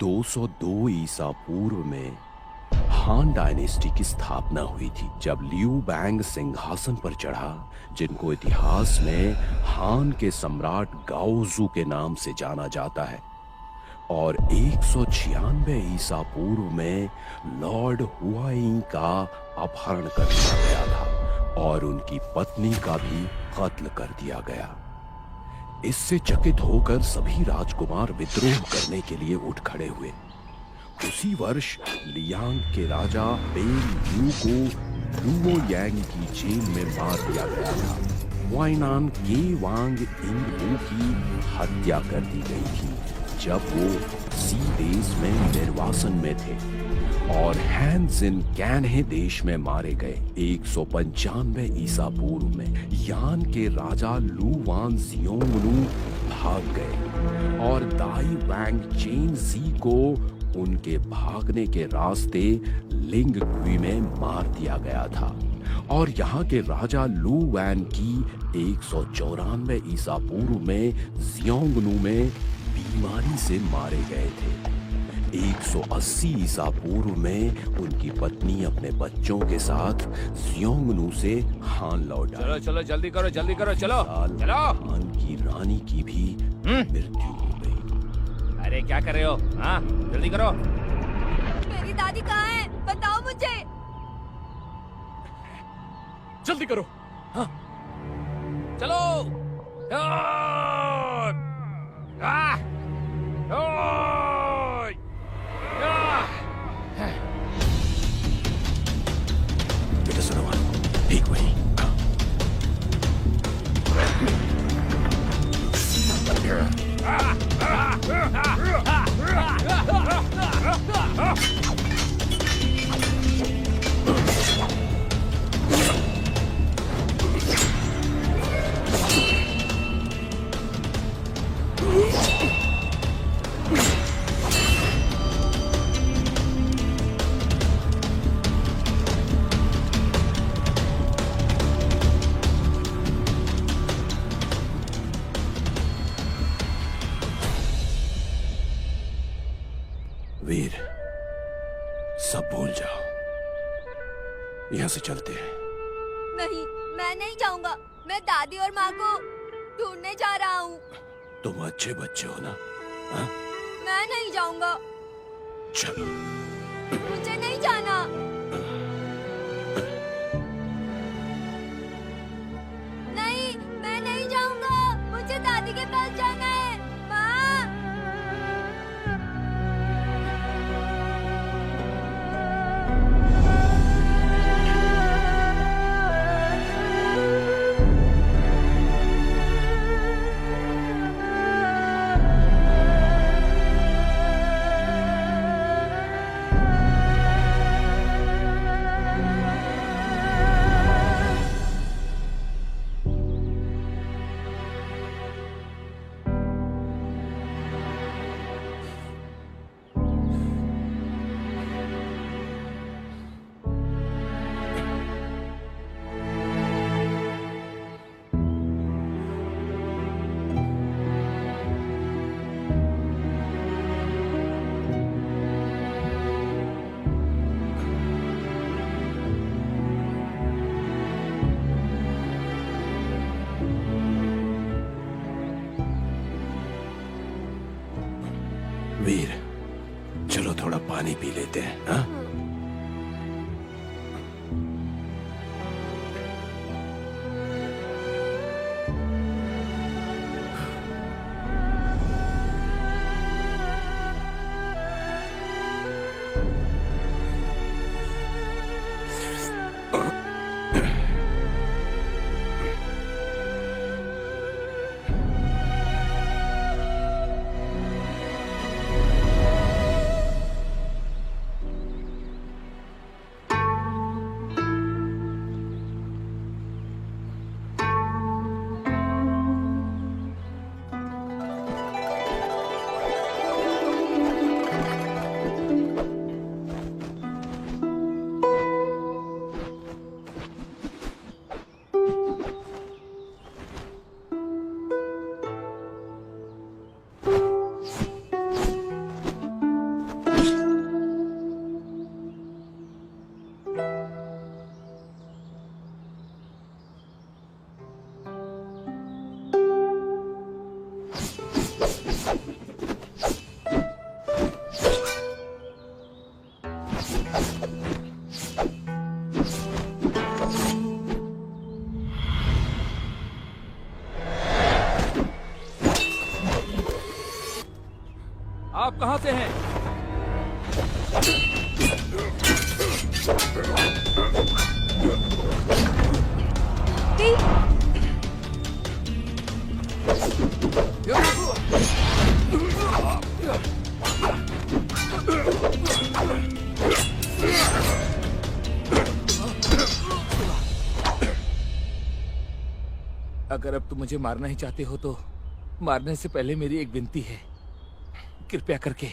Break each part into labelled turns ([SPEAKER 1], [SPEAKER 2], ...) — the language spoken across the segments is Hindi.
[SPEAKER 1] 202 ईसा पूर्व में हान डायनेस्टी की स्थापना हुई थी, जब लियू बैंग सिंहासन पर चढ़ा, जिनको इतिहास में हान के सम्राट गाओजू के नाम से जाना जाता है। और 196 ईसा पूर्व में लॉर्ड हुआई का अपहरण कर लिया गया था और उनकी पत्नी का भी कत्ल कर दिया गया। इससे चकित होकर सभी राजकुमार विद्रोह करने के लिए उठ खड़े हुए। उसी वर्ष लियांग के राजा बेन यू को लुओ यांग की जेल में मार दिया गया था। वाइनान के वांग इंगबू की हत्या कर दी गई थी जब वो सी देश में निर्वासन में थे, और हैनजिन कैनहे देश में मारे गए। 195 ईसा पूर्व में यान के राजा लू वान जियोंगनू भाग गए और दाई वैंग चेन जी को उनके भागने के रास्ते लिंग क्वी में मार दिया गया था। और यहाँ के राजा लू वैन की 194 ईसा पूर्व में जियोंगनू में बीमारी से मारे गए थे। 180 ईसा पूर्व में उनकी पत्नी अपने बच्चों के साथ जियोंगनू से हान लौट आई।
[SPEAKER 2] चलो चलो जल्दी करो चलो चलो।
[SPEAKER 1] हान की रानी की भी मृत्यु हो गई।
[SPEAKER 2] अरे क्या कर रहे हो? हाँ जल्दी करो।
[SPEAKER 3] मेरी दादी कहाँ है? बताओ मुझे।
[SPEAKER 2] जल्दी करो। हाँ चलो।
[SPEAKER 1] बेटा सुनो, ठीक वही। वीर, सब भूल जाओ, यहाँ से चलते हैं।
[SPEAKER 3] नहीं, मैं नहीं जाऊंगा। मैं दादी और माँ को ढूंढने जा रहा हूँ।
[SPEAKER 1] तुम अच्छे बच्चे हो ना? हाँ?
[SPEAKER 3] मैं नहीं जाऊंगा।
[SPEAKER 1] चलो।
[SPEAKER 3] मुझे नहीं जाना। नहीं, मैं नहीं जाऊंगा। मुझे दादी के पास जाना है। माँ। वीर, चलो थोड़ा पानी पी लेते हैं। हाँ?
[SPEAKER 2] आप कहाँ से हैं?
[SPEAKER 3] ती,
[SPEAKER 2] अगर अब तुम मुझे मारना ही चाहते हो तो मारने से पहले मेरी एक विनती है, कृपया करके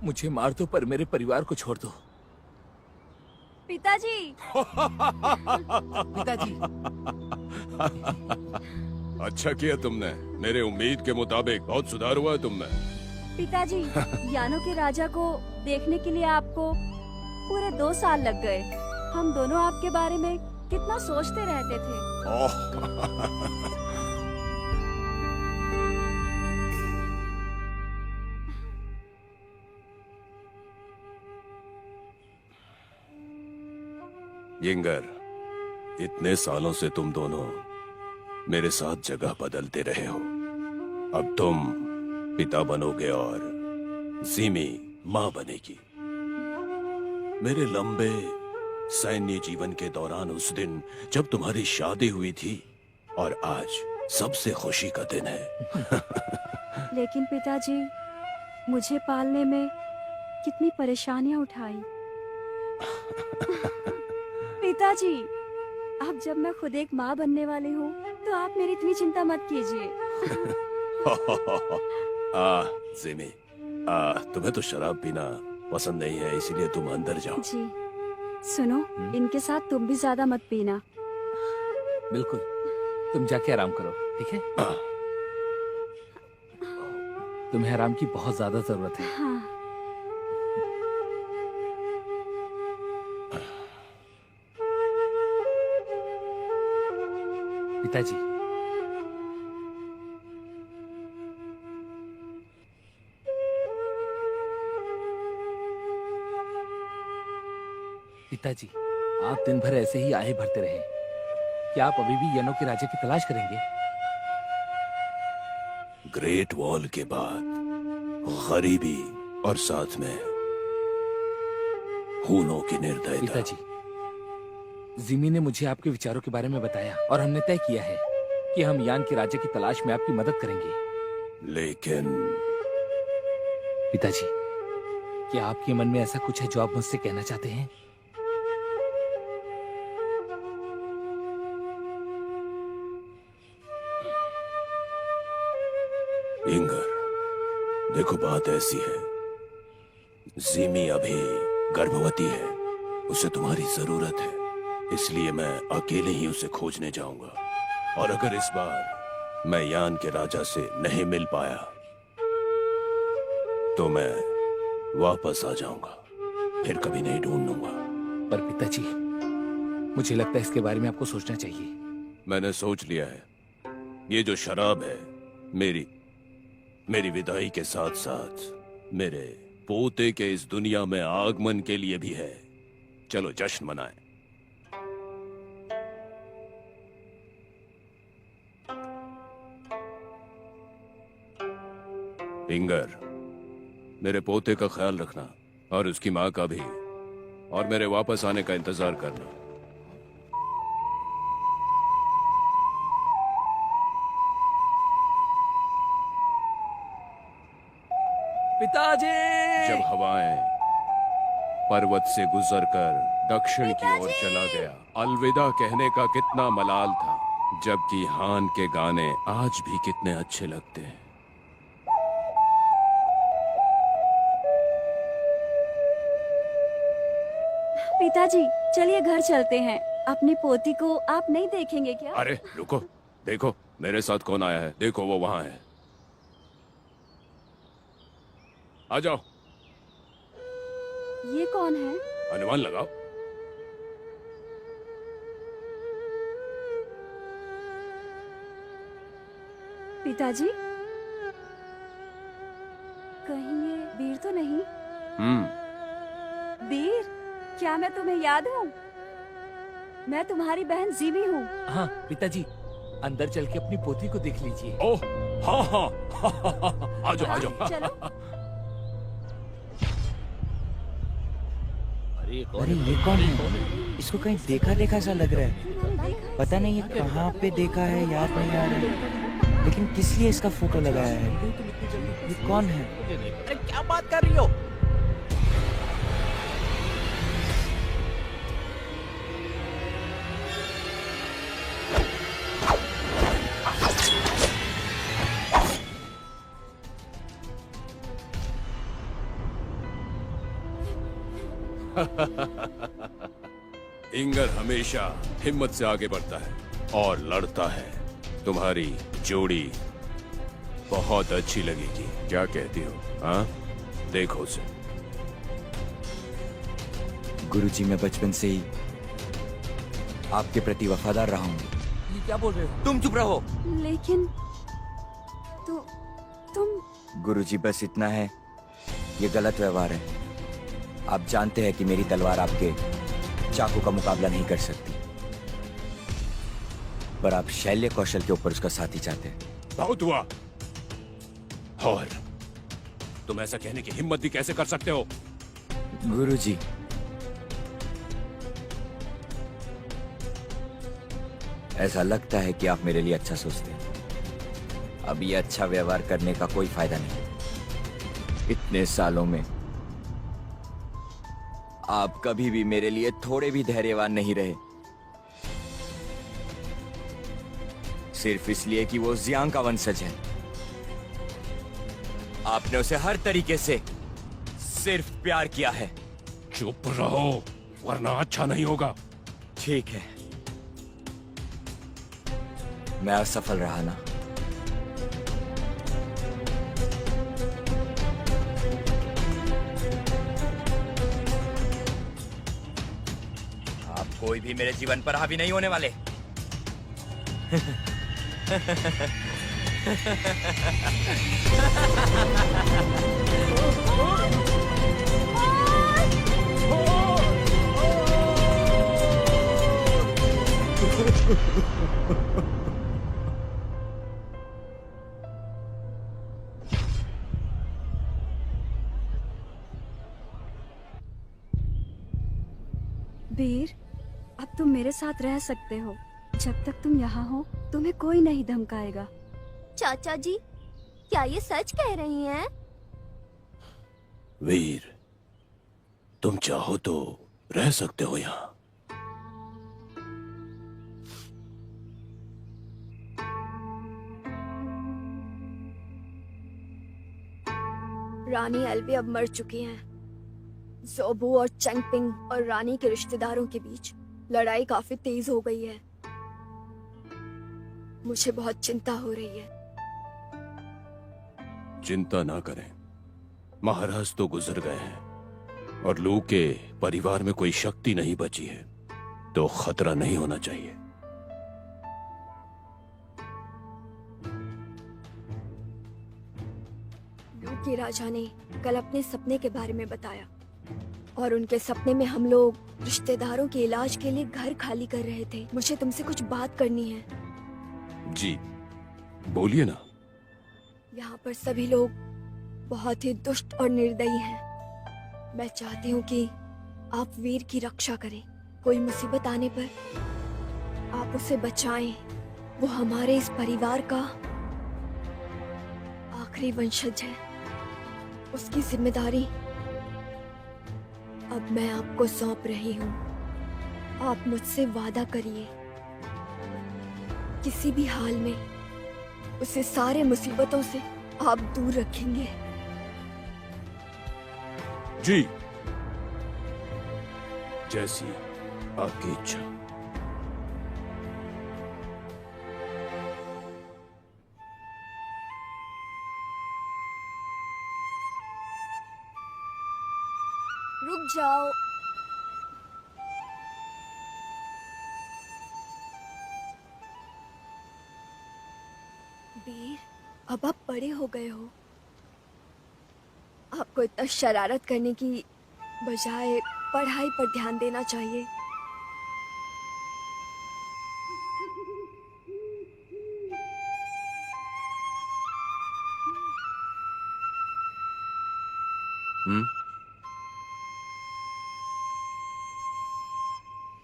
[SPEAKER 2] मुझे मार दो पर मेरे परिवार को छोड़ दो।
[SPEAKER 3] पिताजी।
[SPEAKER 2] पिताजी।
[SPEAKER 1] अच्छा किया तुमने, मेरे उम्मीद के मुताबिक बहुत सुधार हुआ है तुम में।
[SPEAKER 3] पिताजी, यानो के राजा को देखने के लिए आपको पूरे 2 साल लग गए। हम दोनों आपके बारे में कितना सोचते रहते थे।
[SPEAKER 1] यिंगर, इतने सालों से तुम दोनों मेरे साथ जगह बदलते रहे हो। अब तुम पिता बनोगे और जिमी माँ बनेगी। मेरे लंबे सैन्य जीवन के दौरान उस दिन जब तुम्हारी शादी हुई थी और आज सबसे खुशी का दिन है।
[SPEAKER 3] लेकिन पिताजी, मुझे पालने में कितनी परेशानियां उठाई। पिताजी, अब जब मैं खुद एक माँ बनने वाली हूँ तो आप मेरी इतनी चिंता मत कीजिए।
[SPEAKER 1] जिमी, तुम्हें तो शराब पीना पसंद नहीं है, इसीलिए तुम अंदर जाओ।
[SPEAKER 3] जी, सुनो, इनके साथ तुम भी ज्यादा मत पीना।
[SPEAKER 2] बिल्कुल, तुम जाके आराम करो, ठीक है? तुम्हें आराम की बहुत ज्यादा जरूरत है।
[SPEAKER 3] हाँ।
[SPEAKER 2] पिताजी, पिताजी, आप दिन भर ऐसे ही आहे भरते रहे, क्या आप अभी भी यनो के राजा की तलाश करेंगे?
[SPEAKER 1] ग्रेट वॉल के बाद गरीबी और साथ में खूनों की निर्दयता।
[SPEAKER 2] पिताजी, जिमी ने मुझे आपके विचारों के बारे में बताया और हमने तय किया है कि हम यान के राजा की तलाश में आपकी मदद करेंगे।
[SPEAKER 1] लेकिन
[SPEAKER 2] पिताजी, क्या आपके मन में ऐसा कुछ है जो आप मुझसे कहना चाहते हैं?
[SPEAKER 1] इंगर, देखो बात ऐसी है, जिमी अभी गर्भवती है, उसे तुम्हारी जरूरत है, इसलिए मैं अकेले ही उसे खोजने जाऊंगा। और अगर इस बार मैं यान के राजा से नहीं मिल पाया तो मैं वापस आ जाऊंगा, फिर कभी नहीं ढूंढूंगा।
[SPEAKER 2] पर पिताजी, मुझे लगता है इसके बारे में आपको सोचना चाहिए।
[SPEAKER 1] मैंने सोच लिया है, ये जो शराब है मेरी विदाई के साथ साथ मेरे पोते के इस दुनिया में आगमन के लिए भी है। चलो जश्न मनाएं। इंगर, मेरे पोते का ख्याल रखना और उसकी माँ का भी, और मेरे वापस आने का इंतजार करना।
[SPEAKER 2] पिताजी!
[SPEAKER 1] जब हवाएं पर्वत से गुजरकर दक्षिण की ओर चला गया, अलविदा कहने का कितना मलाल था, जबकि हान के गाने आज भी कितने अच्छे लगते हैं।
[SPEAKER 3] पिताजी, चलिए घर चलते हैं। अपनी पोती को आप नहीं देखेंगे क्या?
[SPEAKER 1] अरे रुको, देखो मेरे साथ कौन आया है, देखो वो वहां है। आ जाओ।
[SPEAKER 3] ये कौन है?
[SPEAKER 1] अनुमान लगाओ।
[SPEAKER 3] पिताजी, कहीं ये वीर तो नहीं? वीर, क्या मैं तुम्हें याद हूँ? मैं तुम्हारी बहन जीवी हूँ।
[SPEAKER 2] हाँ पिताजी, अंदर चल के अपनी पोती को देख लीजिए।
[SPEAKER 1] ओह हाँ हाँ, आ जाओ आ जाओ।
[SPEAKER 3] चलो।
[SPEAKER 4] अरे ये कौन है? इसको कहीं देखा देखा सा लग रहा है। पता नहीं ये कहाँ पे देखा है, याद नहीं आ रहा है। लेकिन किस लिए इसका फोटो लगाया है? ये कौन है?
[SPEAKER 2] अरे क्या बात कर रही हो?
[SPEAKER 1] इंगर हमेशा हिम्मत से आगे बढ़ता है और लड़ता है। तुम्हारी जोड़ी बहुत अच्छी लगेगी। क्या कहती हो? हाँ, देखो उसे।
[SPEAKER 4] गुरुजी, मैं बचपन से ही आपके प्रति वफादार रहा हूँ।
[SPEAKER 2] ये क्या बोल रहे हो?
[SPEAKER 4] तुम चुप रहो।
[SPEAKER 3] लेकिन तुम
[SPEAKER 4] गुरुजी, बस इतना है, ये गलत व्यवहार है। आप जानते हैं कि मेरी तलवार आपके चाकू का मुकाबला नहीं कर सकती, पर आप शैल्य कौशल के ऊपर उसका साथ ही चाहते हैं।
[SPEAKER 1] बहुत हुआ। और तुम ऐसा कहने की हिम्मत भी कैसे कर सकते हो?
[SPEAKER 4] गुरुजी, ऐसा लगता है कि आप मेरे लिए अच्छा सोचते हैं। अब ये अच्छा व्यवहार करने का कोई फायदा नहीं। इतने सालों में आप कभी भी मेरे लिए थोड़े भी धैर्यवान नहीं रहे, सिर्फ इसलिए कि वो जियांग का वंशज है। आपने उसे हर तरीके से सिर्फ प्यार किया है।
[SPEAKER 1] चुप रहो, वरना अच्छा नहीं होगा।
[SPEAKER 4] ठीक है, मैं असफल रहा ना। आप कोई भी मेरे जीवन पर हावी नहीं होने वाले।
[SPEAKER 3] वीर, अब तुम मेरे साथ रह सकते हो। जब तक तुम यहाँ हो तुम्हें कोई नहीं धमकाएगा।
[SPEAKER 5] चाचा जी, क्या ये सच कह रही हैं?
[SPEAKER 1] वीर, तुम चाहो तो रह सकते हो यहाँ।
[SPEAKER 5] रानी एल्वी अब मर चुकी हैं। जोबू और चंगपिंग और रानी के रिश्तेदारों के बीच लड़ाई काफी तेज हो गई है। मुझे बहुत चिंता हो रही है।
[SPEAKER 1] चिंता ना करें, महाराज तो गुजर गए हैं और लू के परिवार में कोई शक्ति नहीं बची है, तो खतरा नहीं होना चाहिए।
[SPEAKER 5] लू के राजा ने कल अपने सपने के बारे में बताया और उनके सपने में हम लोग रिश्तेदारों के इलाज के लिए घर खाली कर रहे थे। मुझे तुमसे कुछ बात करनी है।
[SPEAKER 1] जी, बोलिए ना।
[SPEAKER 5] यहाँ पर सभी लोग बहुत ही दुष्ट और निर्दयी हैं। मैं चाहती हूँ कि आप वीर की रक्षा करें। कोई मुसीबत आने पर आप उसे बचाएं। वो हमारे इस परिवार का आखिरी वंशज है। उसकी जिम्मेदारी अब मैं आपको सौंप रही हूँ। आप मुझसे वादा करिए, किसी भी हाल में उसे सारे मुसीबतों से आप दूर रखेंगे।
[SPEAKER 1] जी, जैसी आपकी इच्छा।
[SPEAKER 5] रुक जाओ। वीर, अब आप बड़े हो गए हो। आपको इतना शरारत करने की बजाय पढ़ाई पर ध्यान देना चाहिए।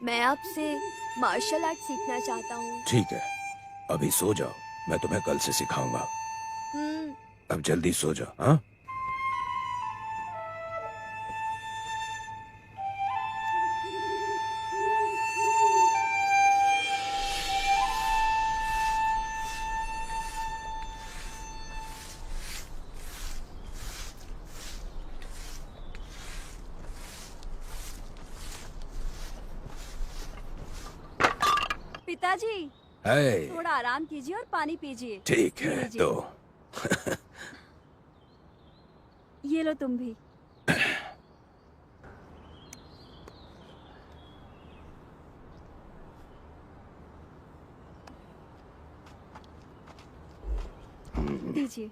[SPEAKER 5] मैं आपसे मार्शल आर्ट सीखना चाहता हूँ।
[SPEAKER 1] ठीक है, अभी सो जाओ, मैं तुम्हें कल से सिखाऊंगा। अब जल्दी सो जाओ। हाँ,
[SPEAKER 3] पिताजी,
[SPEAKER 1] है
[SPEAKER 3] थोड़ा आराम कीजिए और पानी पीजिए।
[SPEAKER 1] ठीक है
[SPEAKER 3] लीजिए।
[SPEAKER 1] तो
[SPEAKER 3] ये लो तुम भी। दीजिए।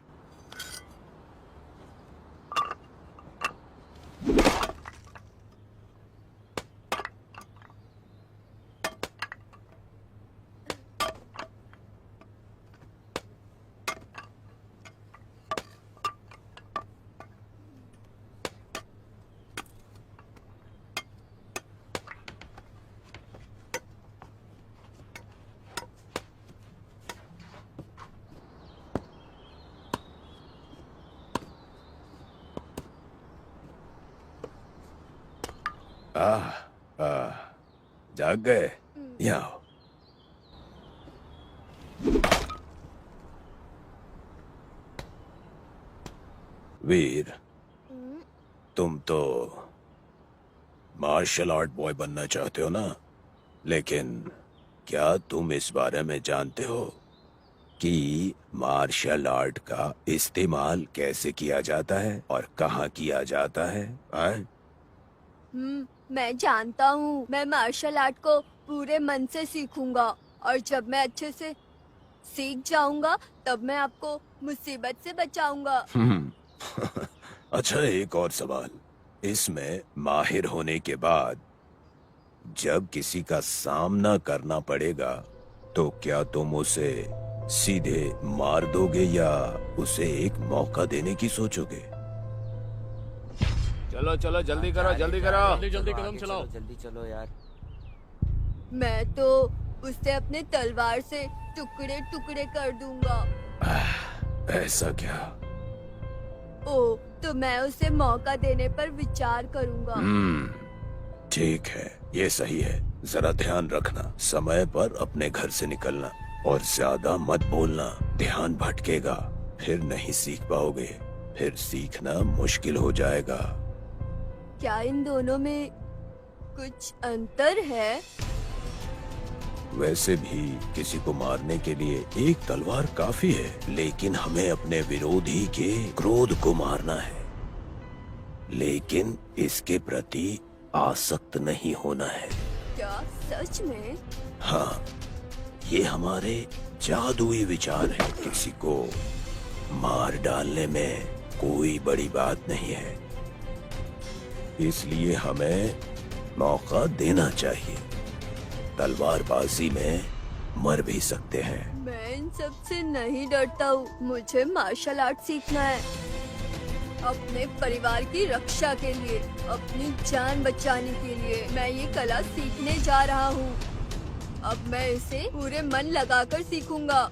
[SPEAKER 1] जाग गए? यहाँ आओ। वीर, तुम तो मार्शल आर्ट बॉय बनना चाहते हो ना? लेकिन क्या तुम इस बारे में जानते हो कि मार्शल आर्ट का इस्तेमाल कैसे किया जाता है और कहाँ किया जाता है? आए?
[SPEAKER 5] मैं जानता हूँ। मैं मार्शल आर्ट को पूरे मन से सीखूंगा और जब मैं अच्छे से सीख जाऊंगा तब मैं आपको मुसीबत से बचाऊंगा।
[SPEAKER 1] अच्छा, एक और सवाल। इसमें माहिर होने के बाद जब किसी का सामना करना पड़ेगा तो क्या तुम उसे सीधे मार दोगे या उसे एक मौका देने की सोचोगे?
[SPEAKER 2] चलो चलो, जल्दी करो, जल्दी करो।
[SPEAKER 4] जल्दी कदम चलाओ, जल्दी चलो यार।
[SPEAKER 5] मैं तो उसे अपने तलवार से टुकड़े टुकड़े कर दूंगा।
[SPEAKER 1] ऐसा क्या?
[SPEAKER 5] ओ, तो मैं उसे मौका देने पर विचार करूंगा।
[SPEAKER 1] ठीक है, ये सही है। जरा ध्यान रखना, समय पर अपने घर से निकलना और ज्यादा मत बोलना। ध्यान भटकेगा, फिर नहीं सीख पाओगे, फिर सीखना मुश्किल हो जाएगा।
[SPEAKER 5] क्या इन दोनों में कुछ अंतर है?
[SPEAKER 1] वैसे भी किसी को मारने के लिए एक तलवार काफी है, लेकिन हमें अपने विरोधी के क्रोध को मारना है। लेकिन इसके प्रति आसक्त नहीं होना है।
[SPEAKER 5] क्या सच में?
[SPEAKER 1] हाँ, ये हमारे जादुई विचार है। किसी को मार डालने में कोई बड़ी बात नहीं है, इसलिए हमें मौका देना चाहिए। तलवारबाजी में मर भी सकते हैं।
[SPEAKER 5] मैं इन सब से नहीं डरता हूँ। मुझे मार्शल आर्ट सीखना है अपने परिवार की रक्षा के लिए, अपनी जान बचाने के लिए। मैं ये कला सीखने जा रहा हूँ। अब मैं इसे पूरे मन लगाकर सीखूंगा।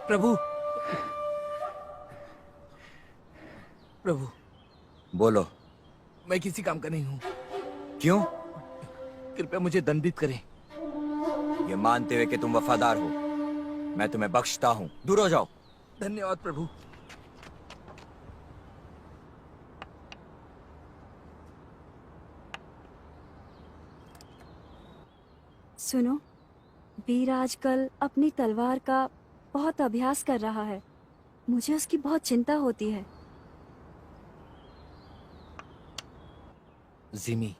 [SPEAKER 2] प्रभु, प्रभु,
[SPEAKER 4] बोलो।
[SPEAKER 2] मैं किसी काम का नहीं हूँ।
[SPEAKER 4] क्यों?
[SPEAKER 2] कृपया मुझे दंडित करें।
[SPEAKER 4] ये मानते हुए कि तुम वफादार हो, मैं तुम्हें बख्शता हूँ। दूर हो जाओ।
[SPEAKER 2] धन्यवाद प्रभु।
[SPEAKER 3] सुनो, वीर आजकल अपनी तलवार का बहुत अभ्यास कर रहा है। मुझे उसकी बहुत चिंता होती है।
[SPEAKER 2] जिमी,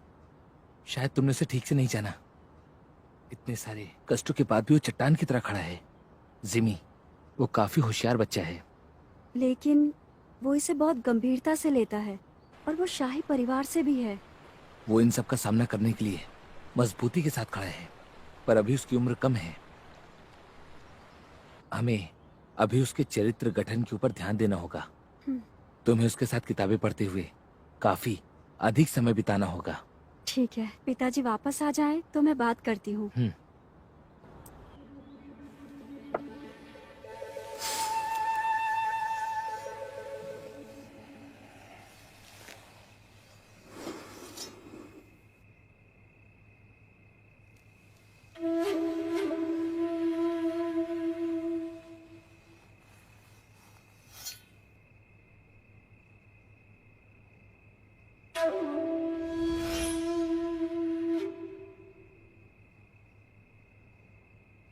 [SPEAKER 2] शायद तुमने उसे ठीक से नहीं जाना। इतने सारे कष्टों के बाद भी वो चट्टान की तरह खड़ा है। जिमी, वो काफी होशियार बच्चा है।
[SPEAKER 3] लेकिन वो इसे बहुत गंभीरता से लेता है और वो शाही परिवार से भी है।
[SPEAKER 2] वो इन सब का सामना करने के लिए मजबूती के साथ खड़ा है, पर अभी उसकी उम्र कम है। हमें अभी उसके चरित्र गठन के ऊपर ध्यान देना होगा। तुम्हें उसके साथ किताबें पढ़ते हुए काफी अधिक समय बिताना होगा।
[SPEAKER 3] ठीक है, पिताजी वापस आ जाएं तो मैं बात करती हूँ।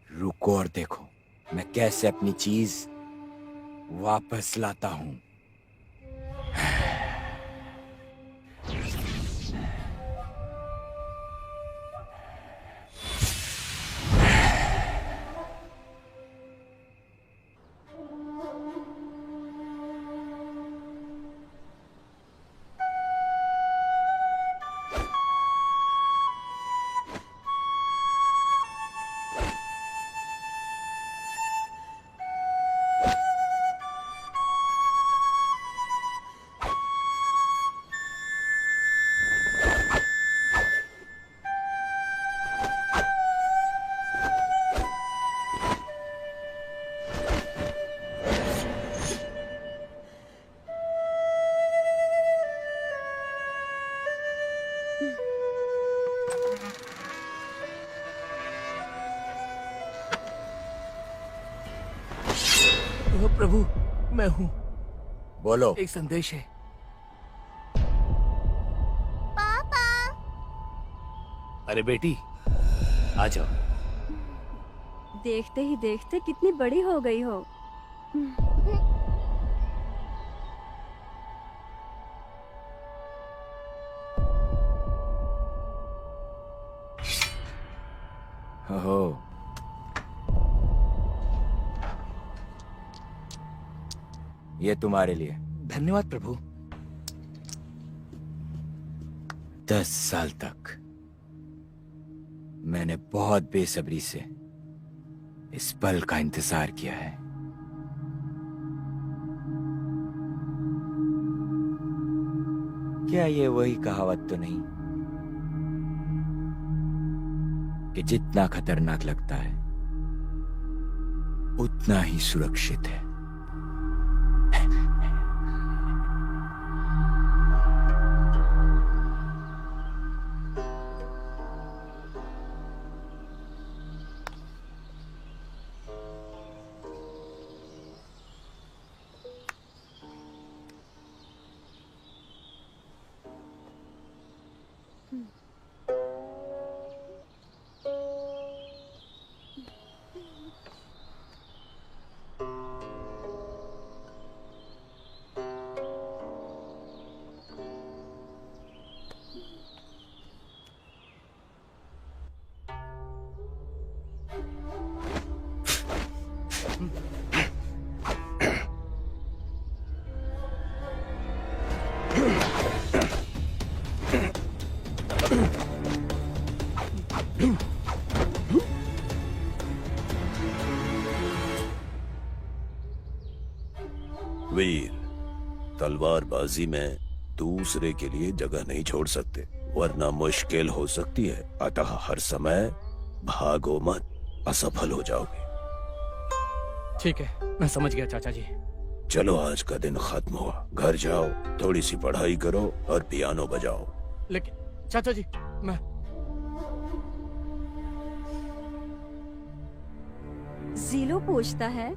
[SPEAKER 4] रुको और देखो मैं कैसे अपनी चीज वापस लाता हूँ।
[SPEAKER 2] ओ प्रभु, मैं हूँ।
[SPEAKER 4] बोलो।
[SPEAKER 2] एक संदेश है।
[SPEAKER 3] पापा।
[SPEAKER 2] अरे बेटी, आ जाओ।
[SPEAKER 3] देखते ही देखते कितनी बड़ी हो गई हो।
[SPEAKER 4] हो ये तुम्हारे लिए।
[SPEAKER 2] धन्यवाद प्रभु।
[SPEAKER 4] 10 साल तक मैंने बहुत बेसब्री से इस पल का इंतजार किया है। क्या ये वही कहावत तो नहीं कि जितना खतरनाक लगता है उतना ही सुरक्षित है?
[SPEAKER 1] वीर, तलवारबाजी में दूसरे के लिए जगह नहीं छोड़ सकते, वरना मुश्किल हो सकती है। अतः हर समय भागो मत, असफल हो जाओगे।
[SPEAKER 2] ठीक है, मैं समझ गया चाचा जी।
[SPEAKER 1] चलो आज का दिन खत्म हुआ, घर जाओ, थोड़ी सी पढ़ाई करो और पियानो बजाओ।
[SPEAKER 2] लेकिन चाचा जी, मैं
[SPEAKER 3] जीलो पूछता है,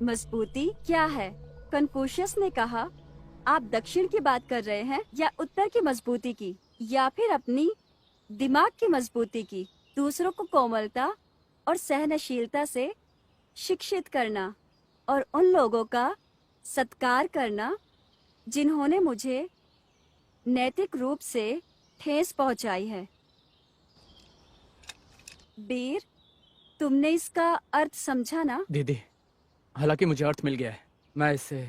[SPEAKER 3] मजबूती क्या है? कन्फ्यूशियस ने कहा, आप दक्षिण की बात कर रहे हैं या उत्तर की मजबूती की, या फिर अपनी दिमाग की मजबूती की? दूसरों को कोमलता और सहनशीलता से शिक्षित करना और उन लोगों का सत्कार करना जिन्होंने मुझे नैतिक रूप से ठेस पहुंचाई है। बीर, तुमने इसका अर्थ समझा ना?
[SPEAKER 2] दीदी, हालांकि मुझे अर्थ मिल गया है, मैं इससे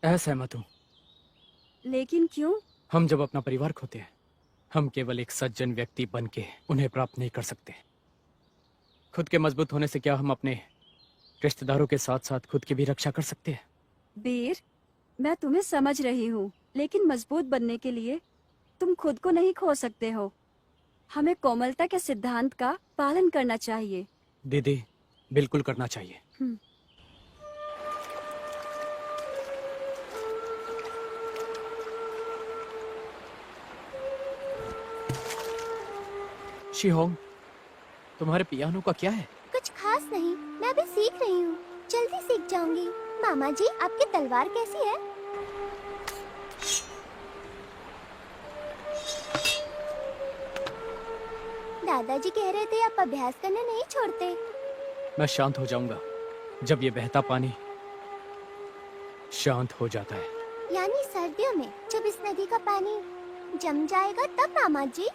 [SPEAKER 2] असहमत हूँ।
[SPEAKER 3] लेकिन क्यों?
[SPEAKER 2] हम जब अपना परिवार खोते हैं, हम केवल एक सज्जन व्यक्ति बन के उन्हें प्राप्त नहीं कर सकते। खुद के मजबूत होने से क्या हम अपने रिश्तेदारों के साथ साथ खुद की भी रक्षा कर सकते हैं?
[SPEAKER 3] बीर, मैं तुम्हें समझ रही हूँ, लेकिन मजबूत बनने के लिए तुम खुद को नहीं खो सकते हो। हमें कोमलता के सिद्धांत का पालन करना चाहिए।
[SPEAKER 2] दीदी, बिल्कुल करना चाहिए। शिहोंग, तुम्हारे पियानो का क्या है?
[SPEAKER 6] कुछ खास नहीं, मैं अभी सीख रही हूँ, जल्दी सीख जाऊंगी। मामा जी, आपकी तलवार कैसी है? दादाजी कह रहे थे आप अभ्यास करना नहीं छोड़ते।
[SPEAKER 2] मैं शांत हो जाऊंगा जब ये बहता पानी शांत हो जाता है।
[SPEAKER 6] यानी सर्दियों में जब इस नदी का पानी जम जाएगा तब मामा जी?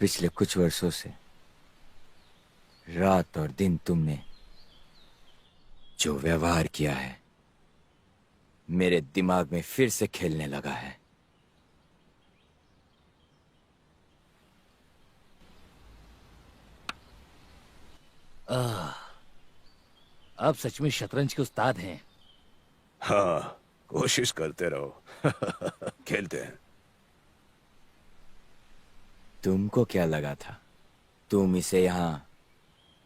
[SPEAKER 4] पिछले कुछ वर्षों से रात और दिन तुमने जो व्यवहार किया है मेरे दिमाग में फिर से खेलने लगा है।
[SPEAKER 2] आप सच में शतरंज के उस्ताद हैं।
[SPEAKER 1] हाँ, कोशिश करते रहो। खेलते हैं।
[SPEAKER 4] तुमको क्या लगा था तुम इसे यहाँ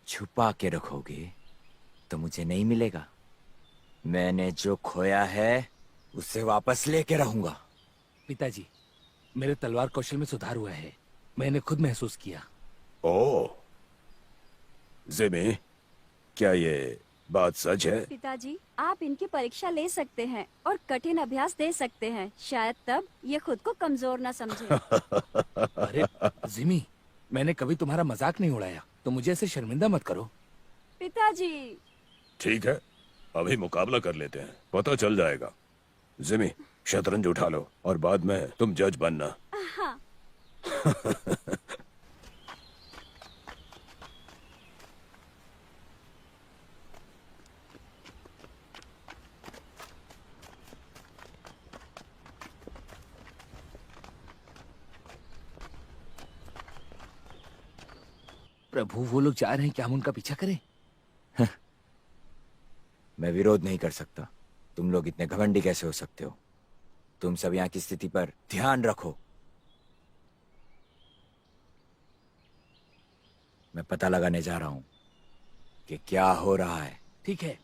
[SPEAKER 4] छुपा के रखोगे तो मुझे नहीं मिलेगा? मैंने जो खोया है उसे वापस लेके रहूंगा।
[SPEAKER 2] पिताजी, मेरे तलवार कौशल में सुधार हुआ है, मैंने खुद महसूस किया।
[SPEAKER 1] ओह, जिमी, क्या ये बात सच है?
[SPEAKER 3] पिताजी, आप इनकी परीक्षा ले सकते हैं और कठिन अभ्यास दे सकते हैं, शायद तब ये खुद को कमजोर ना समझे।
[SPEAKER 2] अरे जिमी, मैंने कभी तुम्हारा मजाक नहीं उड़ाया, तो मुझे ऐसे शर्मिंदा मत करो।
[SPEAKER 3] पिताजी।
[SPEAKER 1] ठीक है, अभी मुकाबला कर लेते हैं, पता चल जाएगा। जिमी, शतरंज उठा लो और बाद में तुम जज बनना।
[SPEAKER 3] हाँ।
[SPEAKER 2] प्रभु, वो लोग जा रहे हैं, क्या हम उनका पीछा करें?
[SPEAKER 4] मैं विरोध नहीं कर सकता। तुम लोग इतने घमंडी कैसे हो सकते हो? तुम सब यहाँ की स्थिति पर ध्यान रखो। मैं पता लगाने जा रहा हूँ कि क्या हो रहा है।
[SPEAKER 2] ठीक है।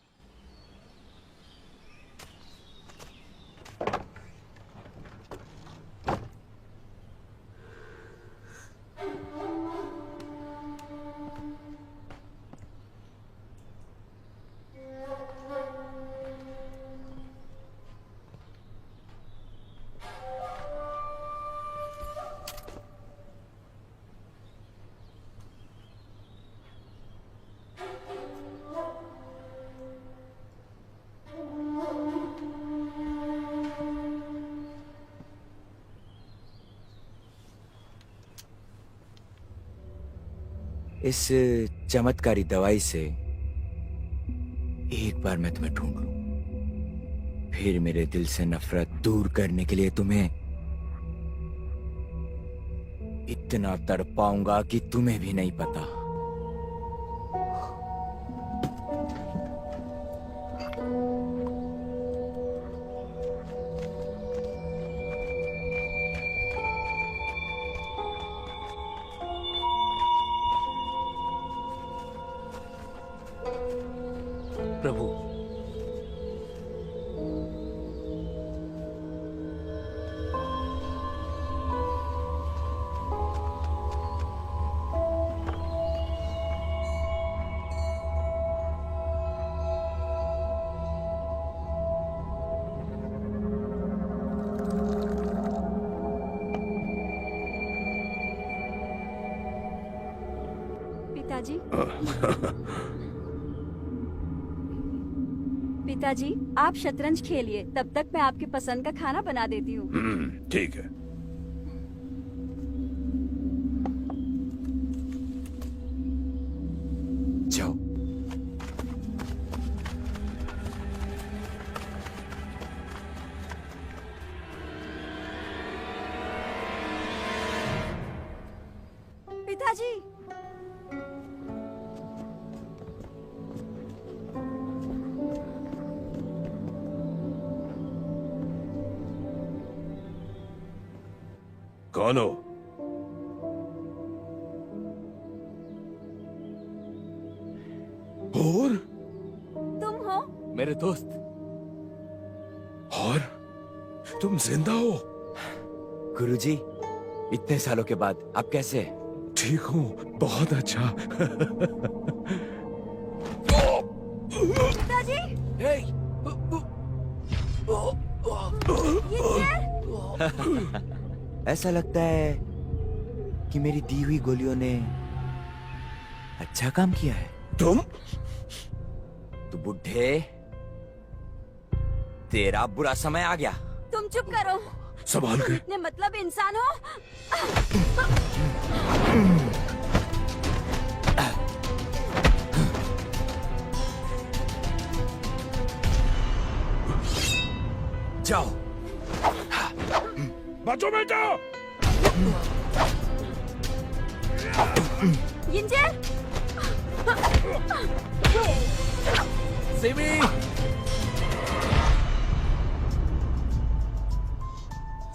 [SPEAKER 4] इस चमत्कारी दवाई से एक बार मैं तुम्हें ढूंढ लूं, फिर मेरे दिल से नफरत दूर करने के लिए तुम्हें इतना तड़पाऊंगा कि तुम्हें भी नहीं पता।
[SPEAKER 2] प्रभु,
[SPEAKER 3] पिताजी पिताजी, आप शतरंज खेलिए, तब तक मैं आपके पसंद का खाना बना देती हूँ।
[SPEAKER 1] ठीक है।
[SPEAKER 4] जाओ।
[SPEAKER 3] पिताजी,
[SPEAKER 1] कौन हो? और
[SPEAKER 3] तुम हो?
[SPEAKER 2] मेरे दोस्त।
[SPEAKER 1] और तुम जिंदा हो?
[SPEAKER 4] गुरुजी, इतने सालों के बाद आप कैसे?
[SPEAKER 1] ठीक हूँ, बहुत अच्छा।
[SPEAKER 3] पिताजी,
[SPEAKER 4] ऐसा लगता है कि मेरी दी हुई गोलियों ने अच्छा काम किया है।
[SPEAKER 1] तुम?
[SPEAKER 4] तो बुढ़े, तेरा बुरा समय आ गया।
[SPEAKER 3] तुम चुप करो।
[SPEAKER 1] संभाल के।
[SPEAKER 3] इतने मतलब इंसान हो?
[SPEAKER 4] जाओ।
[SPEAKER 1] बचो बेटा।
[SPEAKER 3] यिनजे,
[SPEAKER 2] सिमी,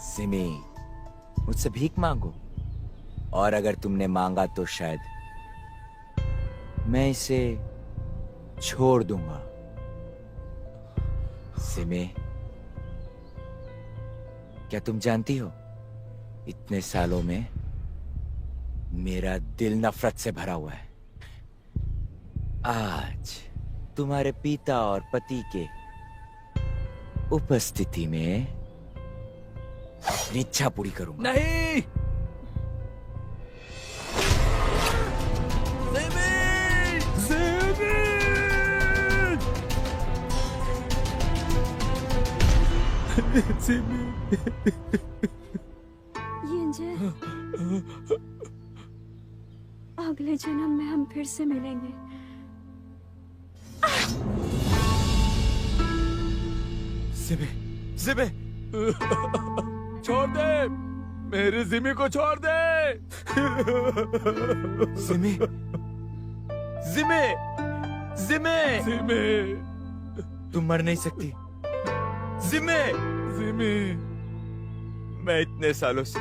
[SPEAKER 4] सिमी, मुझसे भीख मांगो, और अगर तुमने मांगा तो शायद मैं इसे छोड़ दूंगा। सिमी, क्या तुम जानती हो, इतने सालों में मेरा दिल नफरत से भरा हुआ है। आज तुम्हारे पिता और पति के उपस्थिति में अपनी इच्छा पूरी करूंगा।
[SPEAKER 2] नहीं।
[SPEAKER 3] यिनजे, अगले जन्म में हम फिर से मिलेंगे।
[SPEAKER 2] सिमी, सिमी, छोड़ दे, मेरे जिमी को छोड़ दे।
[SPEAKER 4] सिमी, जिमे, जिमे,
[SPEAKER 2] सिमी,
[SPEAKER 4] तुम मर नहीं सकती। जिमे,
[SPEAKER 2] सिमी,
[SPEAKER 4] मैं इतने सालों से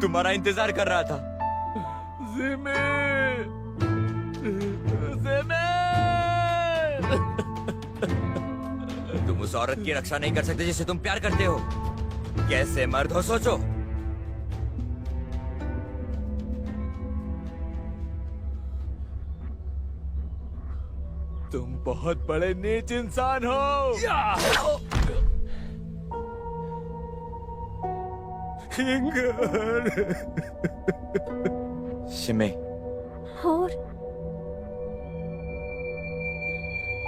[SPEAKER 4] तुम्हारा इंतजार कर रहा था।
[SPEAKER 2] सिमी, सिमी।
[SPEAKER 4] तुम उस औरत की रक्षा नहीं कर सकते जिसे तुम प्यार करते हो। कैसे मर्द हो, सोचो।
[SPEAKER 2] तुम बहुत बड़े नीच इंसान हो।
[SPEAKER 4] शिमे,
[SPEAKER 3] और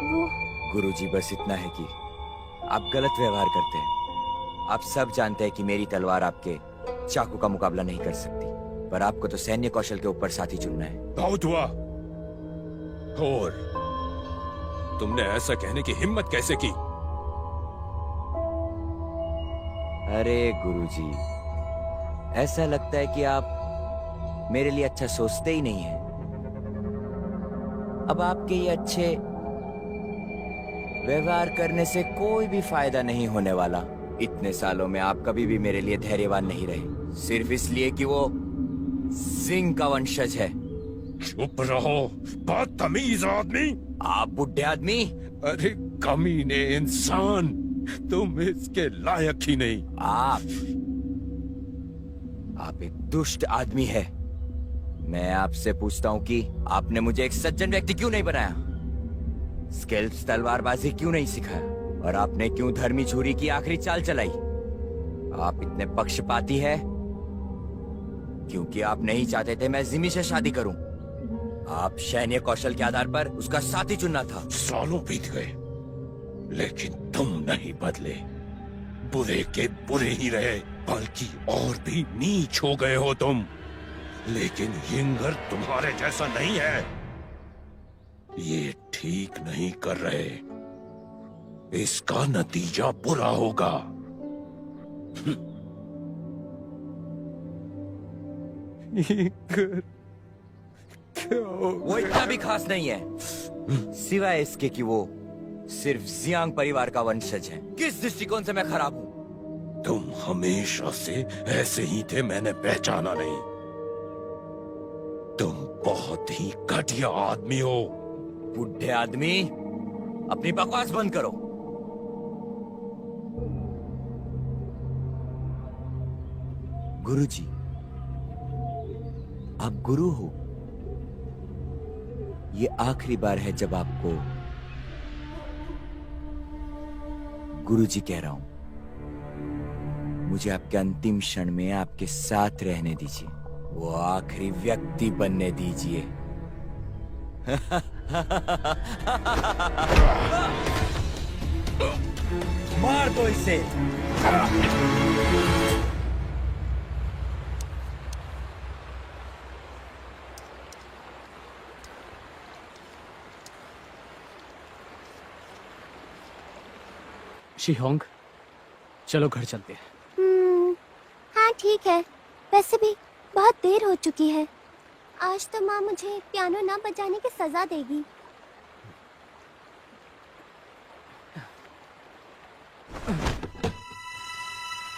[SPEAKER 3] वो
[SPEAKER 4] गुरुजी, बस इतना है कि आप गलत व्यवहार करते हैं। आप सब जानते हैं कि मेरी तलवार आपके चाकू का मुकाबला नहीं कर सकती, पर आपको तो सैन्य कौशल के ऊपर साथी चुनना है।
[SPEAKER 1] बहुत हुआ। और तुमने ऐसा कहने की हिम्मत कैसे की?
[SPEAKER 4] अरे गुरुजी, ऐसा लगता है कि आप मेरे लिए अच्छा सोचते ही नहीं हैं। अब आपके ये अच्छे व्यवहार करने से कोई भी फायदा नहीं होने वाला। इतने सालों में आप कभी भी मेरे लिए धैर्यवान नहीं रहे, सिर्फ इसलिए कि वो सिंह का वंशज है।
[SPEAKER 1] चुप रहो, बदतमीज आदमी।
[SPEAKER 4] आप बुढ़े आदमी।
[SPEAKER 1] अरे कमीने इंसान, तुम इसके लायक ही नहीं।
[SPEAKER 4] आप एक दुष्ट आदमी है। मैं आपसे पूछता हूँ कि आपने मुझे एक सज्जन व्यक्ति क्यों नहीं बनाया? स्किल्स तलवारबाजी क्यों नहीं सिखाया? और आपने क्यों धर्मी छुरी की आखिरी चाल चलाई? आप इतने पक्षपाती हैं क्योंकि आप नहीं चाहते थे मैं जिमी से शादी करूं। आप सैन्य कौशल के आधार पर उसका साथी चुनना था।
[SPEAKER 1] सालों बीत गए लेकिन तुम नहीं बदले। बुरे के बुरे ही रहे, बल्कि और भी नीच हो गए हो तुम। लेकिन यिंगर तुम्हारे जैसा नहीं है। ये ठीक नहीं कर रहे, इसका नतीजा बुरा होगा। यिंगर क्या हो
[SPEAKER 4] वो इतना भी खास नहीं है, सिवाय इसके कि वो सिर्फ जियांग परिवार का वंशज है। किस दृष्टिकोण से मैं खराब हूँ?
[SPEAKER 1] तुम हमेशा से ऐसे ही थे, मैंने पहचाना नहीं। तुम बहुत ही घटिया आदमी हो।
[SPEAKER 4] बुढ़े आदमी, अपनी बकवास बंद करो। गुरुजी, आप गुरु हो। ये आखिरी बार है जब आपको गुरुजी कह रहा हूं। मुझे आपके अंतिम क्षण में आपके साथ रहने दीजिए, वो आखिरी व्यक्ति बनने दीजिए। मार दो इसे।
[SPEAKER 2] शिहोंग, चलो घर चलते हैं।
[SPEAKER 6] हाँ ठीक है। वैसे भी बहुत देर हो चुकी है। आज तो माँ मुझे पियानो ना बजाने की सजा देगी।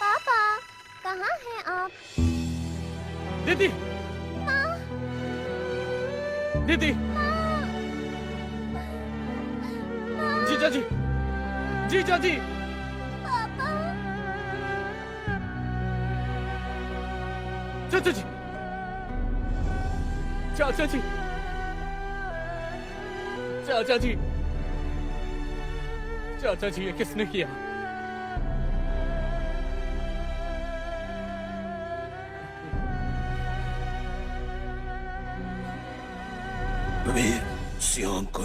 [SPEAKER 6] पापा, कहाँ हैं आप?
[SPEAKER 2] दीदी,
[SPEAKER 6] माँ,
[SPEAKER 2] दीदी,
[SPEAKER 6] माँ,
[SPEAKER 2] जीजा जी, जीजा जी।
[SPEAKER 6] पापा,
[SPEAKER 2] चाचा जी, चाचा जी, चाचा जी, चाचा जी, ये किसने किया?
[SPEAKER 1] वीर सियांग को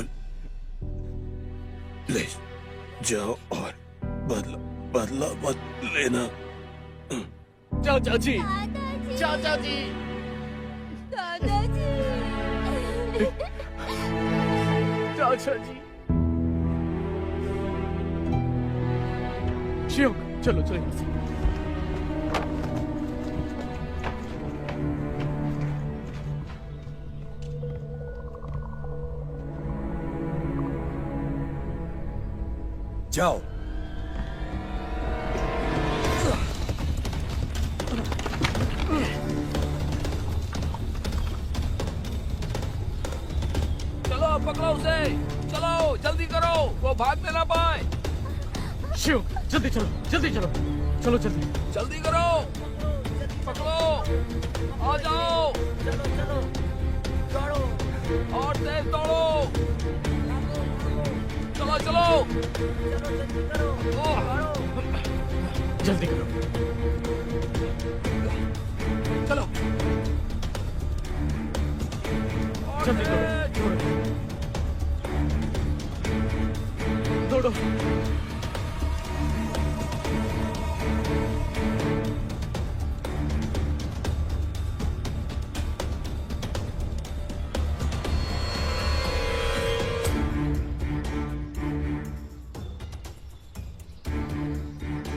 [SPEAKER 1] ले जाओ और बदला मत लेना।
[SPEAKER 2] चाचा जी,
[SPEAKER 6] दादाजी,
[SPEAKER 2] चाचा जी।
[SPEAKER 6] दादाजी।
[SPEAKER 2] चाचा जी। शियोंग, चलो चलो यहाँ से।
[SPEAKER 4] जाओ।
[SPEAKER 7] चलो पकड़ो उसे, चलो जल्दी करो, वो भागने ना पाए।
[SPEAKER 2] शियोंग, जल्दी चलो, जल्दी चलो, चलो जल्दी।
[SPEAKER 7] जल्दी करो, पकड़ो, आ जाओ। चलो चलो, दौड़ो और तेज दौड़ो। चलो चलो,
[SPEAKER 2] जल्दी करो।
[SPEAKER 7] चलो
[SPEAKER 2] जल्दी करो, दौड़ो।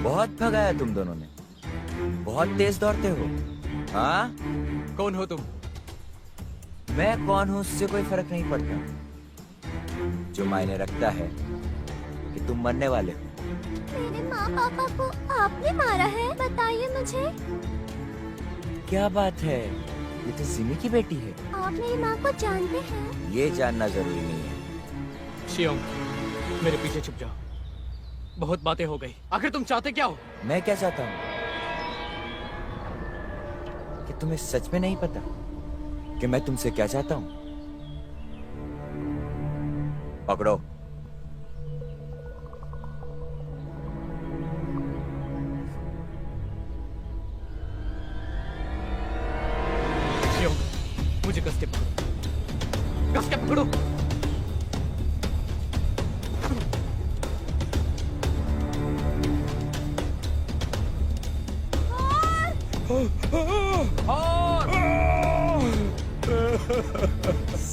[SPEAKER 4] बहुत भगाया तुम दोनों ने। बहुत तेज दौड़ते हो। हाँ,
[SPEAKER 2] कौन हो तुम?
[SPEAKER 4] मैं कौन हूँ उससे कोई फर्क नहीं पड़ता। जो मायने रखता है कि तुम मरने वाले हो।
[SPEAKER 6] मेरे माँ पापा को आपने मारा है? बताइए मुझे।
[SPEAKER 4] क्या बात है, ये तो जिमी की बेटी है।
[SPEAKER 6] आप मेरी माँ को जानते हैं?
[SPEAKER 4] ये जानना जरूरी नहीं है।
[SPEAKER 2] शियोंग, मेरे पीछे छुप जाओ। बहुत बातें हो गई, आखिर तुम चाहते क्या हो?
[SPEAKER 4] मैं क्या चाहता हूँ कि तुम्हें सच में नहीं पता कि मैं तुमसे क्या चाहता हूँ। पकड़ो।
[SPEAKER 2] शियोंग, मुझे कस के पकड़ो, कस के पकड़ो।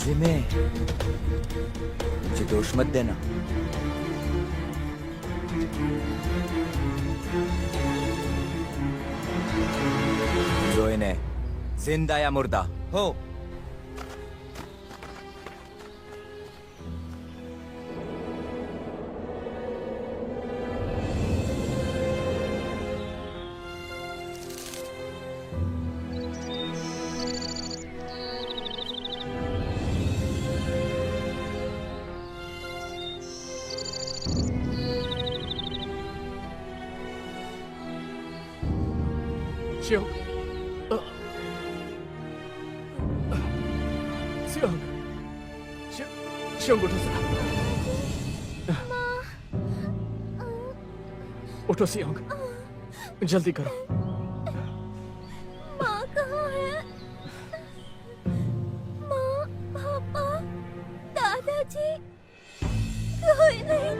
[SPEAKER 4] जिमी, मुझे दोष मत देना। जो इन्हें जिंदा या मुर्दा हो।
[SPEAKER 2] शियोंग, शियोंग, शियोंग उठो जरा। उठो शियोंग, जल्दी करो।
[SPEAKER 6] माँ कहाँ है? माँ, पापा, दादाजी, कोई नहीं।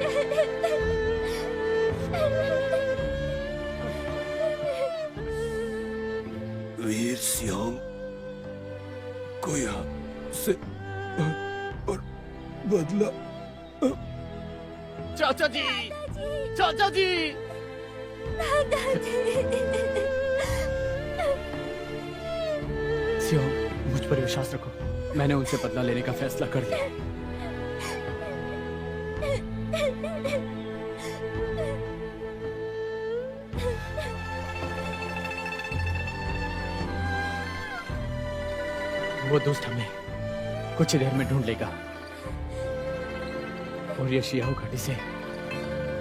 [SPEAKER 1] वीर सियोंग को यहाँ से और बदला।
[SPEAKER 2] चाचा जी, चाचा जी। सियोंग, मुझ पर विश्वास रखो। मैंने उनसे बदला लेने का फैसला कर लिया। वो दुष्ट हमें कुछ ही देर में ढूंढ लेगा और ये शियाओ घाटी से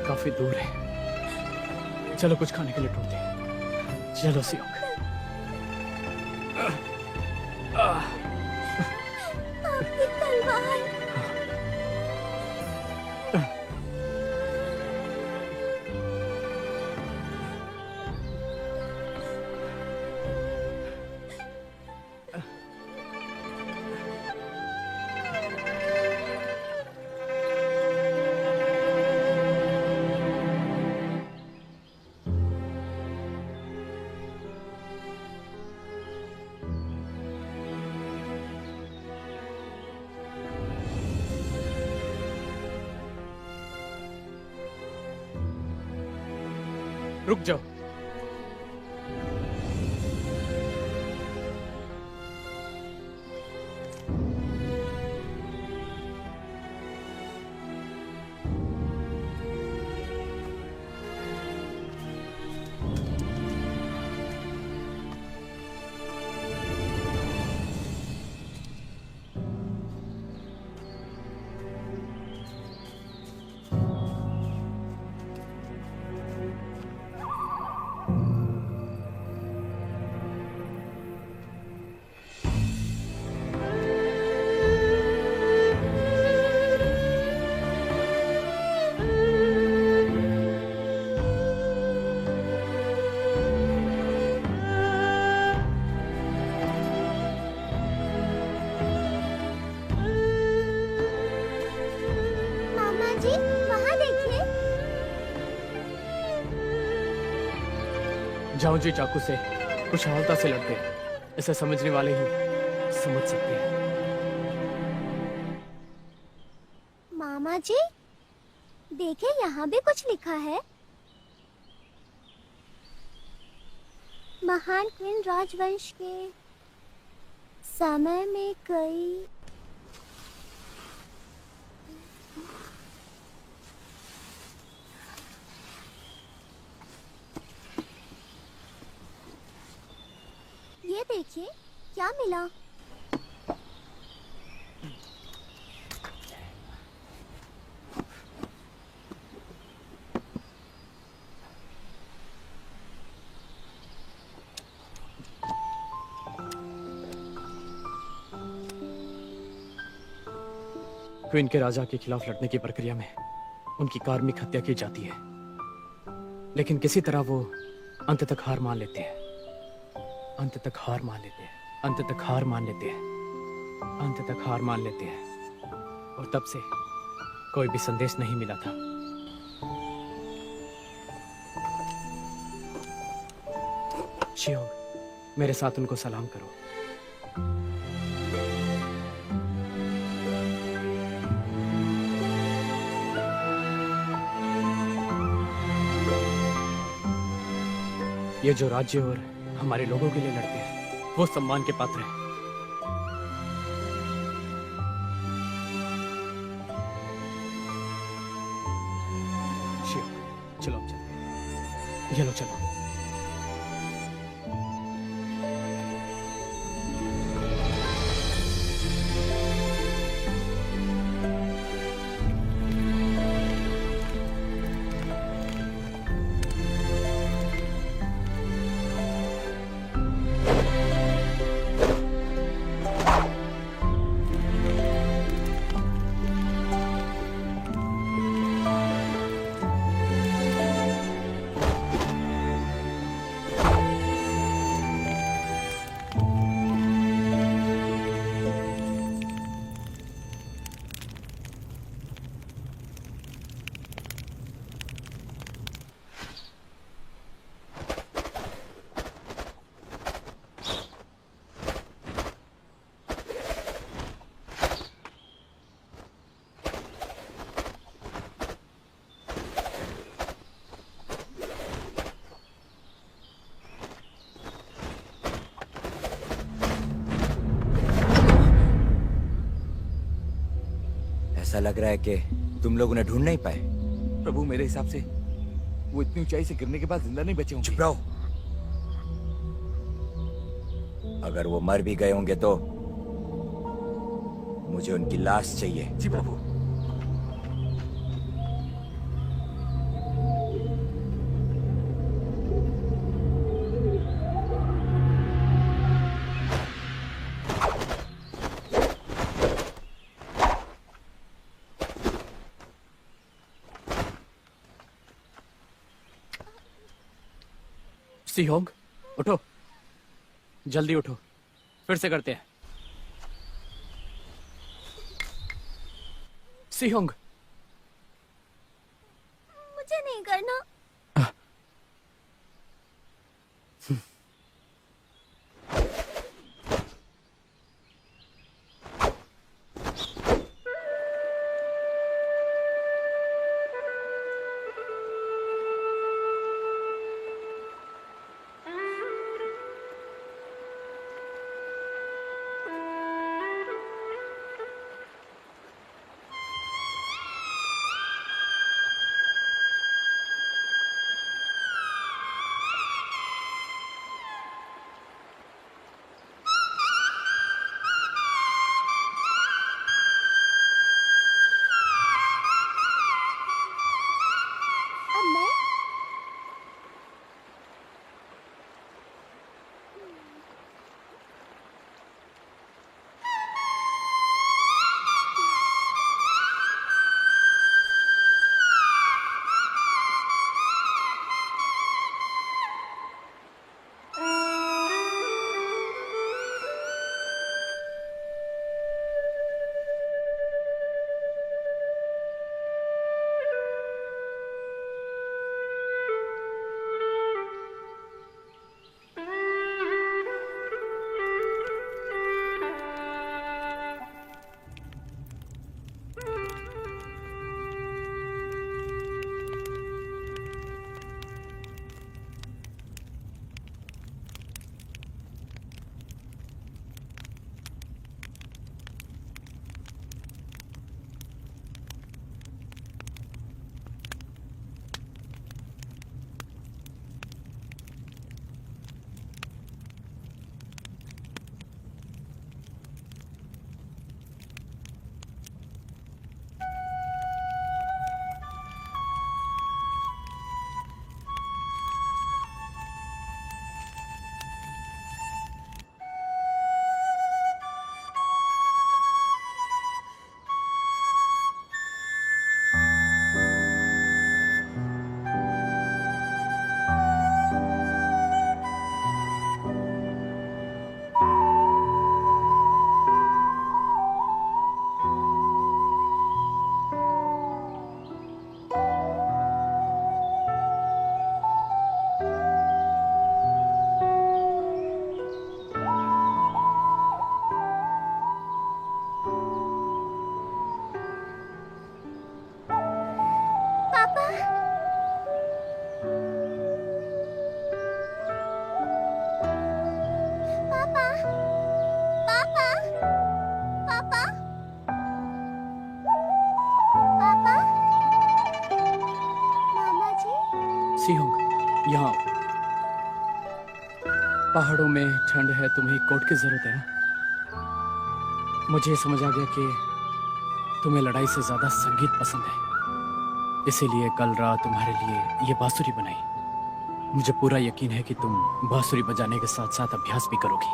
[SPEAKER 2] काफी दूर है। चलो कुछ खाने के लिए ढूंढते हैं। चलो सियोंग।
[SPEAKER 6] आपकी तलवार।
[SPEAKER 2] रुक जाओ।
[SPEAKER 6] मामा जी, वहाँ देखिए।
[SPEAKER 2] जाओ जी, चाकू से कुशलता से लड़ते। इसे समझने वाले ही समझ सकते हैं।
[SPEAKER 6] मामा जी, देखिए यहाँ भी कुछ लिखा है। महान क्वीन राजवंश के समय में कई ये देखिए क्या मिला।
[SPEAKER 2] क्वीन के राजा के खिलाफ लड़ने की प्रक्रिया में उनकी कार्मिक हत्या की जाती है, लेकिन किसी तरह वो अंत तक हार मान लेते हैं, अंत तक हार मान लेते हैं, अंत तक हार मान लेते हैं, अंत तक हार मान लेते हैं, और तब से कोई भी संदेश नहीं मिला था। शियोंग, मेरे साथ उनको सलाम करो। ये जो राज्य और हमारे लोगों के लिए लड़ते हैं वो सम्मान के पात्र हैं। शिव, चलो अब चलते हैं। ये लो चलो।
[SPEAKER 4] ऐसा लग रहा है कि तुम लोग उन्हें ढूंढ नहीं पाए।
[SPEAKER 7] प्रभु, मेरे हिसाब से वो इतनी ऊंचाई से गिरने के बाद जिंदा नहीं बचे होंगे।
[SPEAKER 4] चुप रहो। अगर वो मर भी गए होंगे तो मुझे उनकी लाश चाहिए।
[SPEAKER 7] जी प्रभु।
[SPEAKER 2] सिहोंग, उठो, जल्दी उठो, फिर से करते हैं। सिहोंग,
[SPEAKER 6] मुझे नहीं करना।
[SPEAKER 2] सिहोंग, यहाँ आओ। पहाड़ों में ठंड है, तुम्हें एक कोट की जरूरत है ना? मुझे ये समझ आ गया कि तुम्हें लड़ाई से ज्यादा संगीत पसंद है, इसीलिए कल रात तुम्हारे लिए ये बांसुरी बनाई। मुझे पूरा यकीन है कि तुम बांसुरी बजाने के साथ साथ अभ्यास भी करोगी।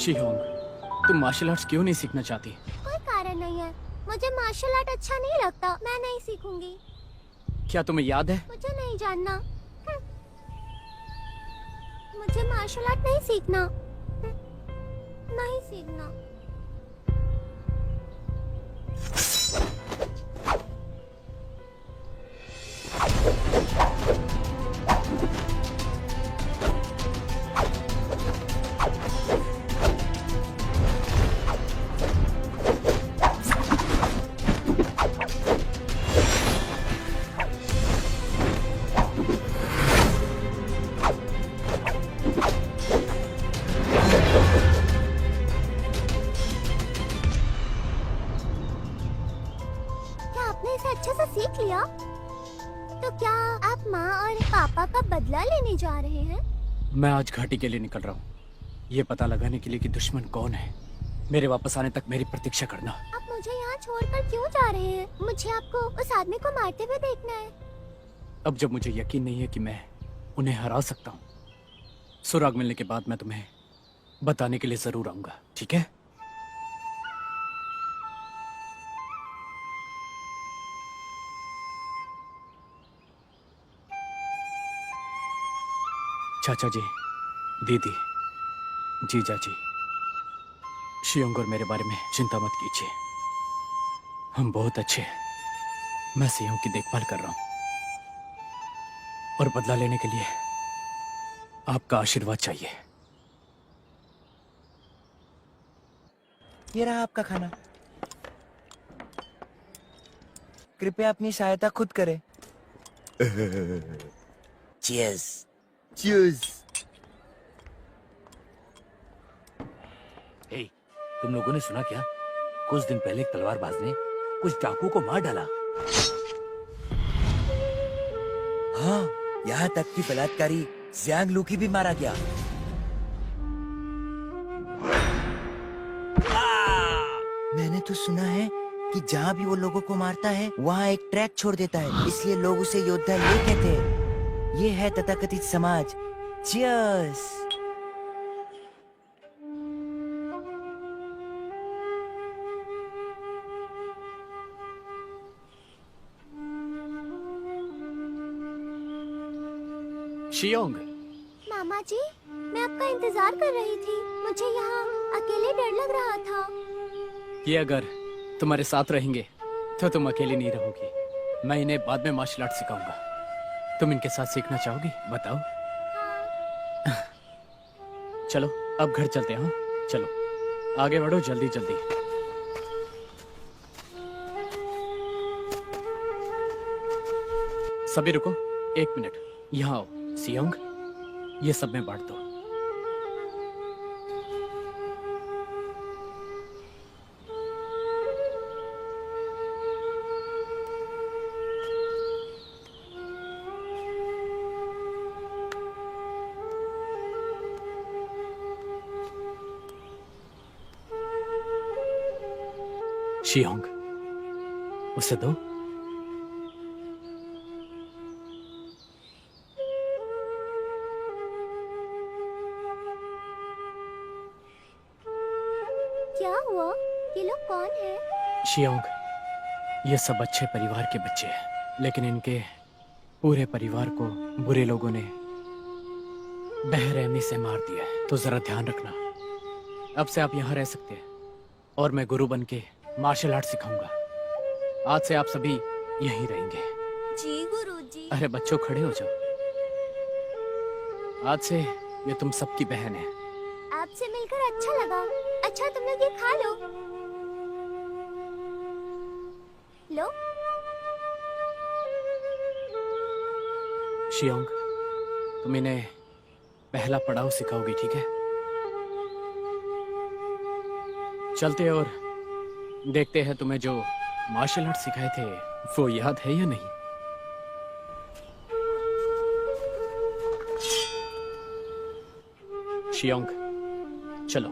[SPEAKER 2] शिहोंग, तुम मार्शल आर्ट्स क्यों नहीं सीखना चाहती?
[SPEAKER 6] कोई कारण नहीं है, मुझे मार्शल आर्ट अच्छा नहीं लगता, मैं नहीं सीखूंगी।
[SPEAKER 2] क्या तुम्हें याद है?
[SPEAKER 6] मुझे नहीं जानना। मुझे मार्शल आर्ट नहीं सीखना। नहीं सीखना। क्या आपने इसे अच्छे से सीख लिया? तो क्या आप माँ और पापा का बदला लेने जा रहे हैं?
[SPEAKER 2] मैं आज घाटी के लिए निकल रहा हूँ, ये पता लगाने के लिए कि दुश्मन कौन है। मेरे वापस आने तक मेरी प्रतीक्षा करना।
[SPEAKER 6] आप मुझे यहाँ छोड़कर क्यों जा रहे हैं? मुझे आपको उस आदमी को मारते हुए देखना है।
[SPEAKER 2] अब जब मुझे यकीन नहीं है कि मैं उन्हें हरा सकता हूँ, सुराग मिलने के बाद मैं तुम्हें बताने के लिए जरूर आऊंगा, ठीक है? चाचा जी, दीदी, जीजा जी, शियोंग और मेरे बारे में चिंता मत कीजिए, हम बहुत अच्छे हैं। मैं सियोंग की देखभाल कर रहा हूं और बदला लेने के लिए आपका आशीर्वाद चाहिए।
[SPEAKER 4] ये रहा आपका खाना। कृपया अपनी सहायता खुद करें। चीयर्स। चीयर्स।
[SPEAKER 7] हे, तुम लोगों ने सुना क्या? कुछ दिन पहले एक तलवारबाज ने कुछ डाकू को मार डाला।
[SPEAKER 4] हाँ, यहाँ तक कि बलात्कारी ज़ियांग लू की भी मारा गया। मैंने तो सुना है कि जहाँ भी वो लोगों को मारता है वहाँ एक ट्रैक छोड़ देता है, इसलिए लोग उसे योद्धा ये कहते हैं। ये है तथाकथित समाज। Cheers!
[SPEAKER 2] शियोंग,
[SPEAKER 6] मामा जी, मैं आपका इंतजार कर रही थी। मुझे यहाँ अकेले डर लग रहा था।
[SPEAKER 2] ये अगर तुम्हारे साथ रहेंगे तो तुम अकेली नहीं रहोगी। मैं इन्हें बाद में मार्शल आर्ट सिखाऊंगा। तुम इनके साथ सीखना चाहोगी? बताओ। चलो अब घर चलते हैं। हाँ चलो आगे बढ़ो, जल्दी जल्दी। सभी रुको, एक मिनट, यहाँ आओ। सियोंग, ये सब में बांट दो। शियोंग, उसे दो।
[SPEAKER 6] क्या हुआ? ये लोग कौन है?
[SPEAKER 2] शियोंग, ये सब अच्छे परिवार के बच्चे हैं, लेकिन इनके पूरे परिवार को बुरे लोगों ने बेरहमी से मार दिया है। तो जरा ध्यान रखना। अब से आप यहाँ रह सकते हैं और मैं गुरु बन के मार्शल आर्ट सिखाऊंगा। आज से आप सभी यहीं रहेंगे।
[SPEAKER 6] जी गुरुजी।
[SPEAKER 2] अरे बच्चों, खड़े हो जाओ। आज से ये तुम सबकी बहन है।
[SPEAKER 6] आपसे मिलकर अच्छा लगा। अच्छा तुम लोग ये खा लो। लो।
[SPEAKER 2] शियोंग, तुम इन्हें पहला पड़ाव सिखाओगी, ठीक है? चलते और देखते हैं तुम्हें जो मार्शल आर्ट सिखाए थे वो याद है या नहीं। शियोंग, चलो।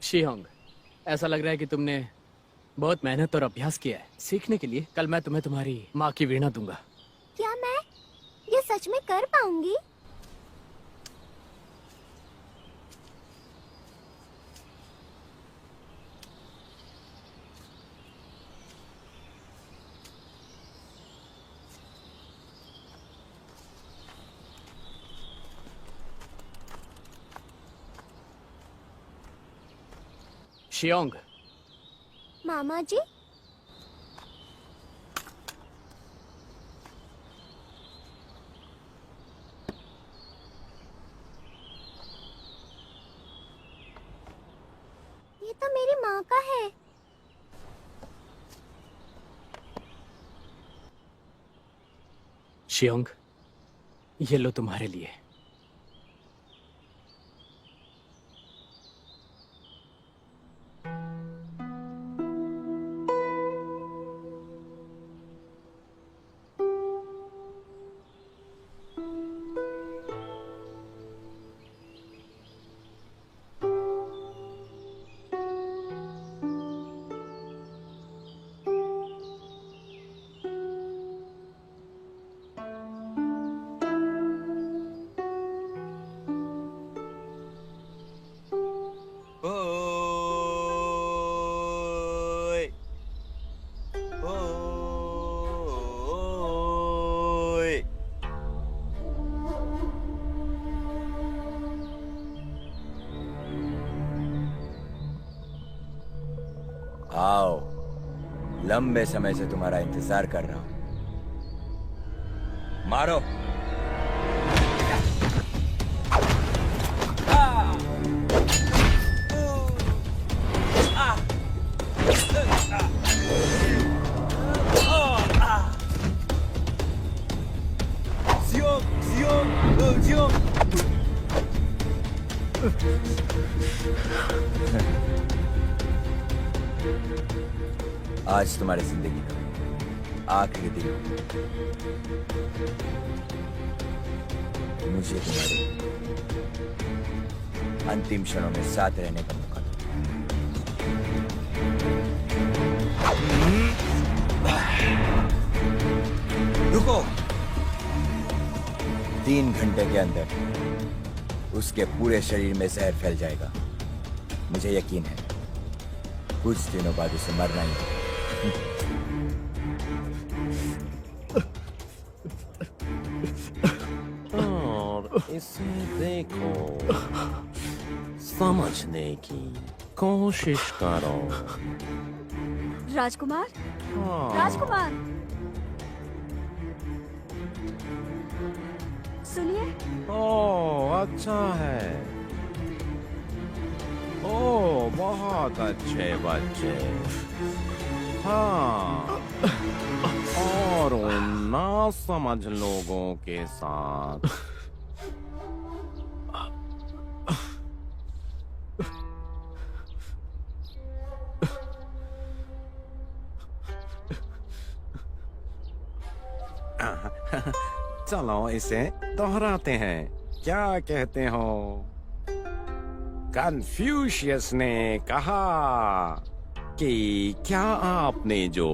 [SPEAKER 2] शियोंग, ऐसा लग रहा है कि तुमने बहुत मेहनत और अभ्यास किया है सीखने के लिए। कल मैं तुम्हें तुम्हारी माँ की वीणा दूंगा।
[SPEAKER 6] क्या मैं ये सच में कर पाऊंगी?
[SPEAKER 2] शियोंग।
[SPEAKER 6] मामा जी। ये तो मेरी माँ का है।
[SPEAKER 2] शियोंग, ये लो तुम्हारे लिए।
[SPEAKER 4] ओय ओय आओ, लंबे समय से तुम्हारा इंतजार कर रहा हूं। मारो। आज तुम्हारी जिंदगी का आखिरी दिन हो। मुझे तुम्हारे अंतिम क्षणों में साथ रहने का मौका दो। रुको। 3 घंटे के अंदर उसके पूरे शरीर में जहर फैल जाएगा। मुझे यकीन है कुछ दिनों बाद उसे मरना ही है।
[SPEAKER 1] और इसे देखो, समझने की कोशिश करो।
[SPEAKER 3] राजकुमार,
[SPEAKER 1] हाँ।
[SPEAKER 3] राजकुमार, सुनिए।
[SPEAKER 1] ओह, अच्छा है। ओह, बहुत अच्छे बच्चे। हाँ, और उन नासमझ लोगों के साथ। चलो इसे दोहराते हैं। क्या कहते हो? कन्फ्यूशियस ने कहा, कि क्या आपने जो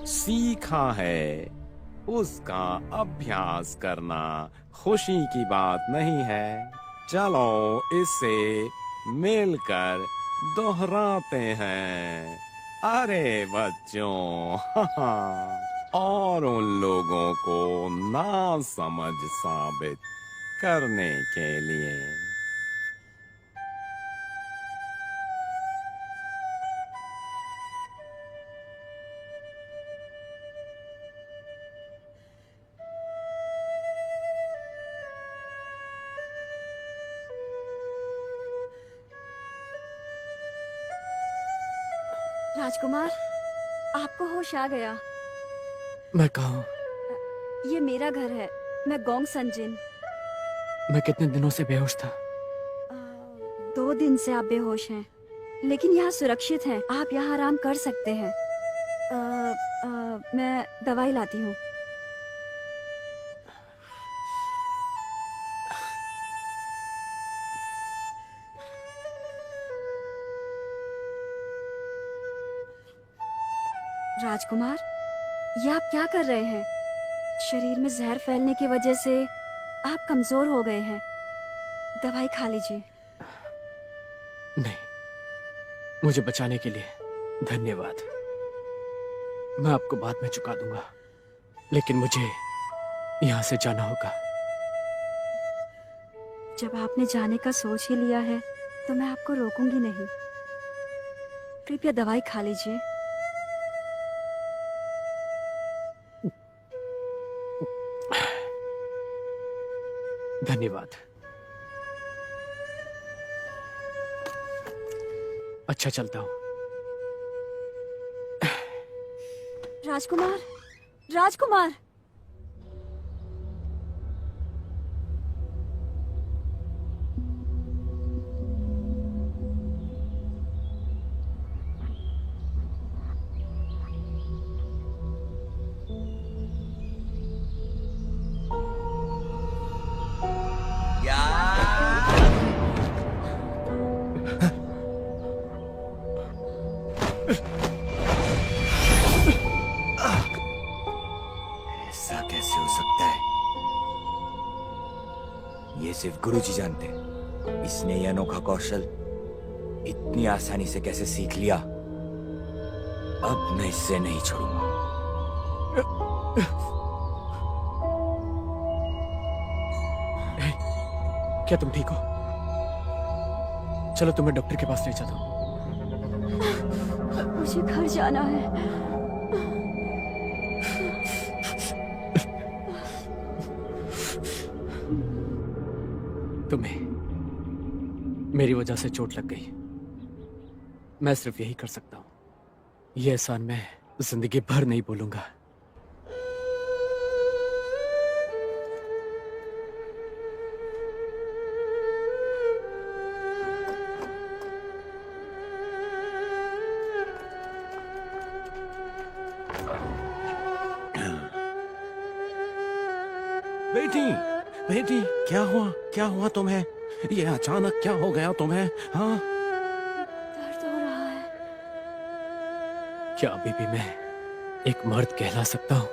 [SPEAKER 1] सीखा है उसका अभ्यास करना खुशी की बात नहीं है? चलो इसे मिलकर दोहराते हैं। अरे बच्चों, और उन लोगों को ना समझ साबित करने के लिए।
[SPEAKER 3] राजकुमार, आपको होश आ गया।
[SPEAKER 2] मैं कहाँ हूँ?
[SPEAKER 3] ये मेरा घर है। मैं गोंग संजिन।
[SPEAKER 2] मैं कितने दिनों से बेहोश था?
[SPEAKER 3] 2 दिन से आप बेहोश हैं, लेकिन यहाँ सुरक्षित हैं। आप यहाँ आराम कर सकते हैं। मैं दवाई लाती हूँ। राजकुमार, ये आप क्या कर रहे हैं? शरीर में जहर फैलने की वजह से आप कमजोर हो गए हैं। दवाई खा लीजिए।
[SPEAKER 2] नहीं, मुझे बचाने के लिए धन्यवाद। मैं आपको बाद में चुका दूंगा, लेकिन मुझे यहाँ से जाना होगा।
[SPEAKER 3] जब आपने जाने का सोच ही लिया है तो मैं आपको रोकूंगी नहीं। कृपया दवाई खा लीजिए।
[SPEAKER 2] धन्यवाद। अच्छा, चलता हूँ।
[SPEAKER 3] राजकुमार, राजकुमार।
[SPEAKER 4] ऐसा कैसे हो सकता है? ये सिर्फ गुरुजी जानते हैं। इसने ये अनोखा कौशल इतनी आसानी से कैसे सीख लिया? अब मैं इससे नहीं छोड़ूंगा।
[SPEAKER 2] क्या तुम ठीक हो? चलो तुम्हें डॉक्टर के पास ले जाता हूँ।
[SPEAKER 3] मुझे घर जाना है।
[SPEAKER 2] तुम्हें मेरी वजह से चोट लग गई। मैं सिर्फ यही कर सकता हूँ। ये एहसान मैं जिंदगी भर नहीं भूलूंगा।
[SPEAKER 1] बेटी, बेटी, क्या हुआ? क्या हुआ तुम्हें? ये अचानक क्या हो गया तुम्हें? हाँ?
[SPEAKER 3] दर्द हो रहा है।
[SPEAKER 2] क्या अभी भी मैं एक मर्द कहला सकता हूँ?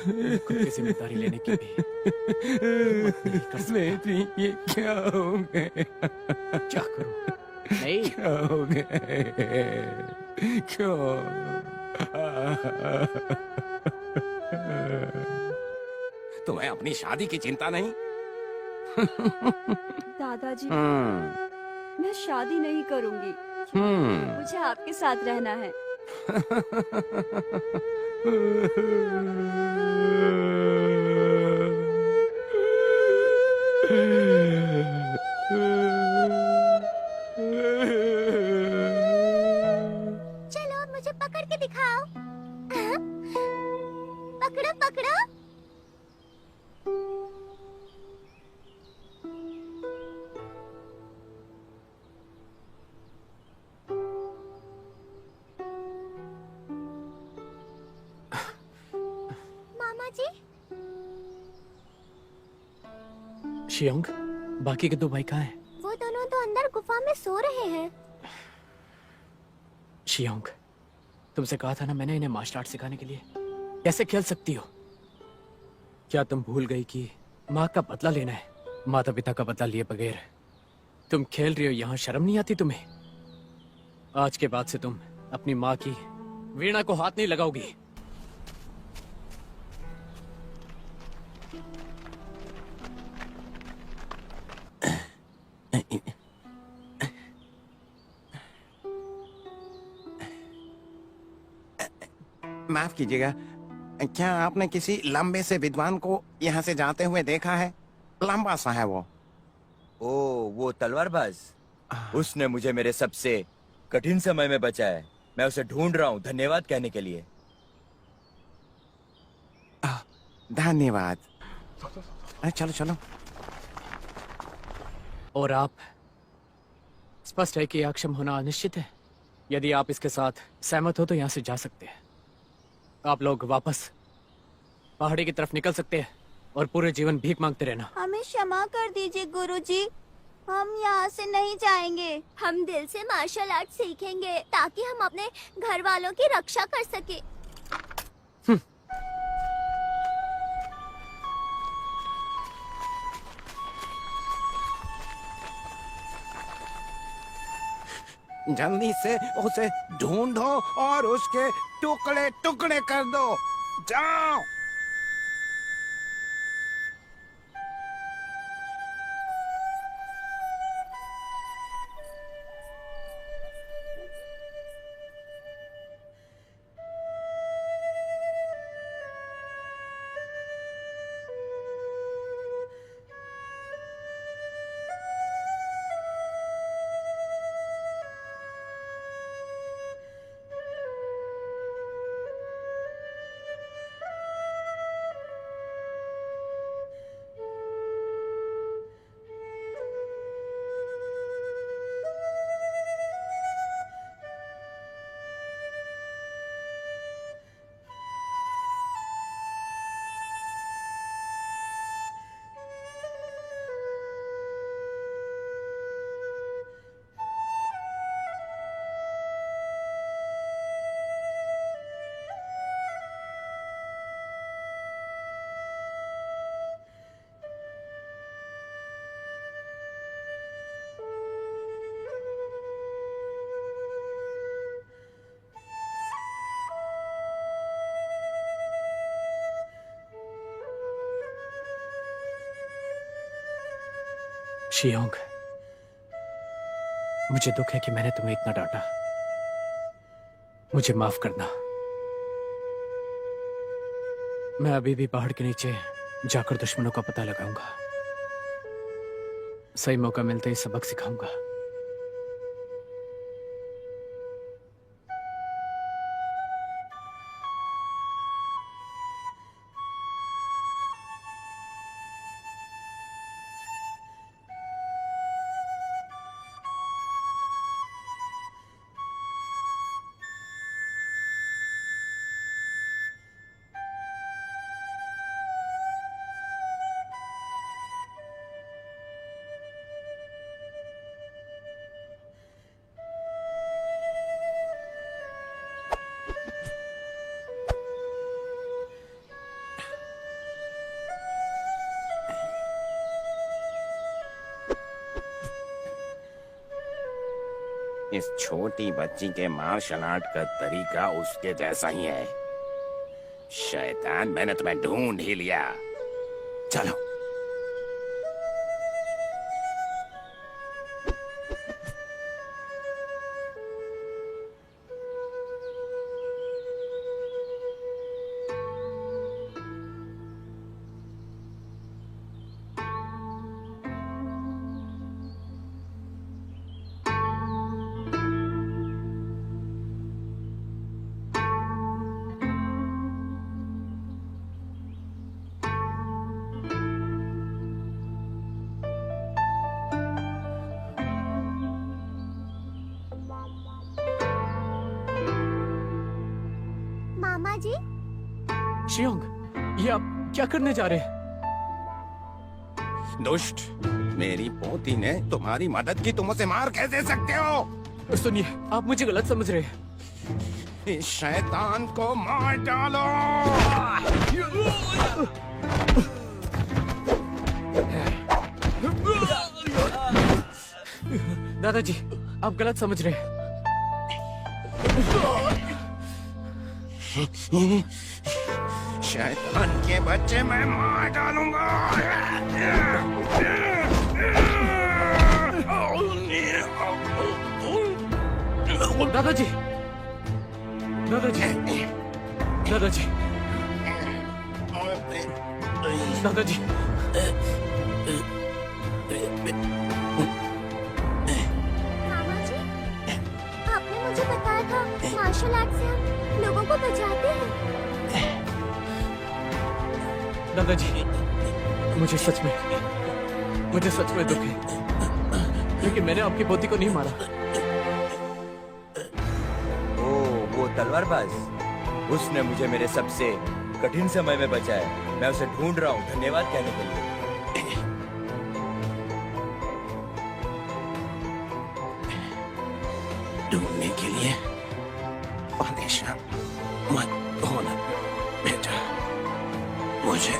[SPEAKER 2] मैं खुद की जिम्मेदारी लेने की भी हिम्मत नहीं कर सकता।
[SPEAKER 1] बेटी, ये क्या हो गए?
[SPEAKER 2] क्या करूं? नहीं,
[SPEAKER 1] क्या हो गए? क्यों? तुम्हें अपनी शादी की चिंता नहीं?
[SPEAKER 3] दादाजी,
[SPEAKER 1] हम्म,
[SPEAKER 3] मैं शादी नहीं करूंगी।
[SPEAKER 1] हम्म।
[SPEAKER 3] मुझे आपके साथ रहना है।
[SPEAKER 6] चलो मुझे पकड़ के दिखाओ। पकड़ो पकड़ो। मामा जी,
[SPEAKER 2] शियोंग, बाकी के 2 भाई कहाँ हैं?
[SPEAKER 6] वो दोनों तो अंदर गुफा में सो रहे हैं।
[SPEAKER 2] शियोंग, तुमसे कहा था ना मैंने इन्हें मार्शल आर्ट सिखाने के लिए। कैसे खेल सकती हो? क्या तुम भूल गई कि माँ का बदला लेना है? माता पिता का बदला लिए बगैर तुम खेल रही हो, यहाँ शर्म नहीं आती तुम्हें? आज के बाद से तुम अपनी माँ की वीणा को हाथ नहीं लगाओगी।
[SPEAKER 8] माफ कीजिएगा, क्या आपने किसी लंबे से विद्वान को यहाँ से जाते हुए देखा है? लंबा सा है वो।
[SPEAKER 4] ओ, वो तलवारबाज। उसने मुझे मेरे सबसे कठिन समय में बचाया है। मैं उसे ढूंढ रहा हूँ धन्यवाद कहने के लिए।
[SPEAKER 8] धन्यवाद। चलो चलो।
[SPEAKER 2] और आप, स्पष्ट है कि ये अक्षम होना अनिश्चित है। यदि आप इसके साथ सहमत हो तो यहाँ से जा सकते हैं। आप लोग वापस पहाड़ी की तरफ निकल सकते हैं और पूरे जीवन भीख मांगते रहना।
[SPEAKER 6] हमें क्षमा कर दीजिए गुरुजी, हम यहाँ से नहीं जाएंगे। हम दिल से मार्शल आर्ट सीखेंगे ताकि हम अपने घर वालों की रक्षा कर सके।
[SPEAKER 8] जल्दी से उसे ढूंढो और उसके टुकड़े टुकड़े कर दो। जाओ।
[SPEAKER 2] शियोंग, मुझे दुख है कि मैंने तुम्हें इतना डांटा। मुझे माफ करना। मैं अभी भी पहाड़ के नीचे जाकर दुश्मनों का पता लगाऊंगा। सही मौका मिलते ही सबक सिखाऊंगा।
[SPEAKER 8] इस छोटी बच्ची के मार्शल आर्ट का तरीका उसके जैसा ही है। शैतान, मैंने तुम्हें ढूंढ ही लिया। चलो।
[SPEAKER 6] मामा जी,
[SPEAKER 2] शियोंग, ये आप क्या करने जा रहे हैं?
[SPEAKER 8] दुष्ट, मेरी पोती ने तुम्हारी मदद की, तुम उसे मार कैसे सकते हो?
[SPEAKER 2] सुनिए, आप मुझे गलत समझ रहे हैं।
[SPEAKER 8] इस शैतान को मार डालो।
[SPEAKER 2] दादाजी, आप गलत समझ रहे हैं।
[SPEAKER 8] शैतान के बच्चे मैं मार डालूंगा।
[SPEAKER 2] दादाजी, दादाजी, दादाजी, दादाजी,
[SPEAKER 6] मामा जी, आपने मुझे बताया था मार्शल आर्ट से हम लोगों को बचाते हैं।
[SPEAKER 2] दादाजी, मुझे सच में दुख है, लेकिन मैंने आपकी पोती को नहीं मारा।
[SPEAKER 4] ओ, वो तलवारबाज, उसने मुझे मेरे सबसे कठिन समय में बचाया। मैं उसे ढूंढ रहा हूँ, धन्यवाद कहने के लिए।
[SPEAKER 8] ढूंढने के लिए परेशान मत होना बेटा, मुझे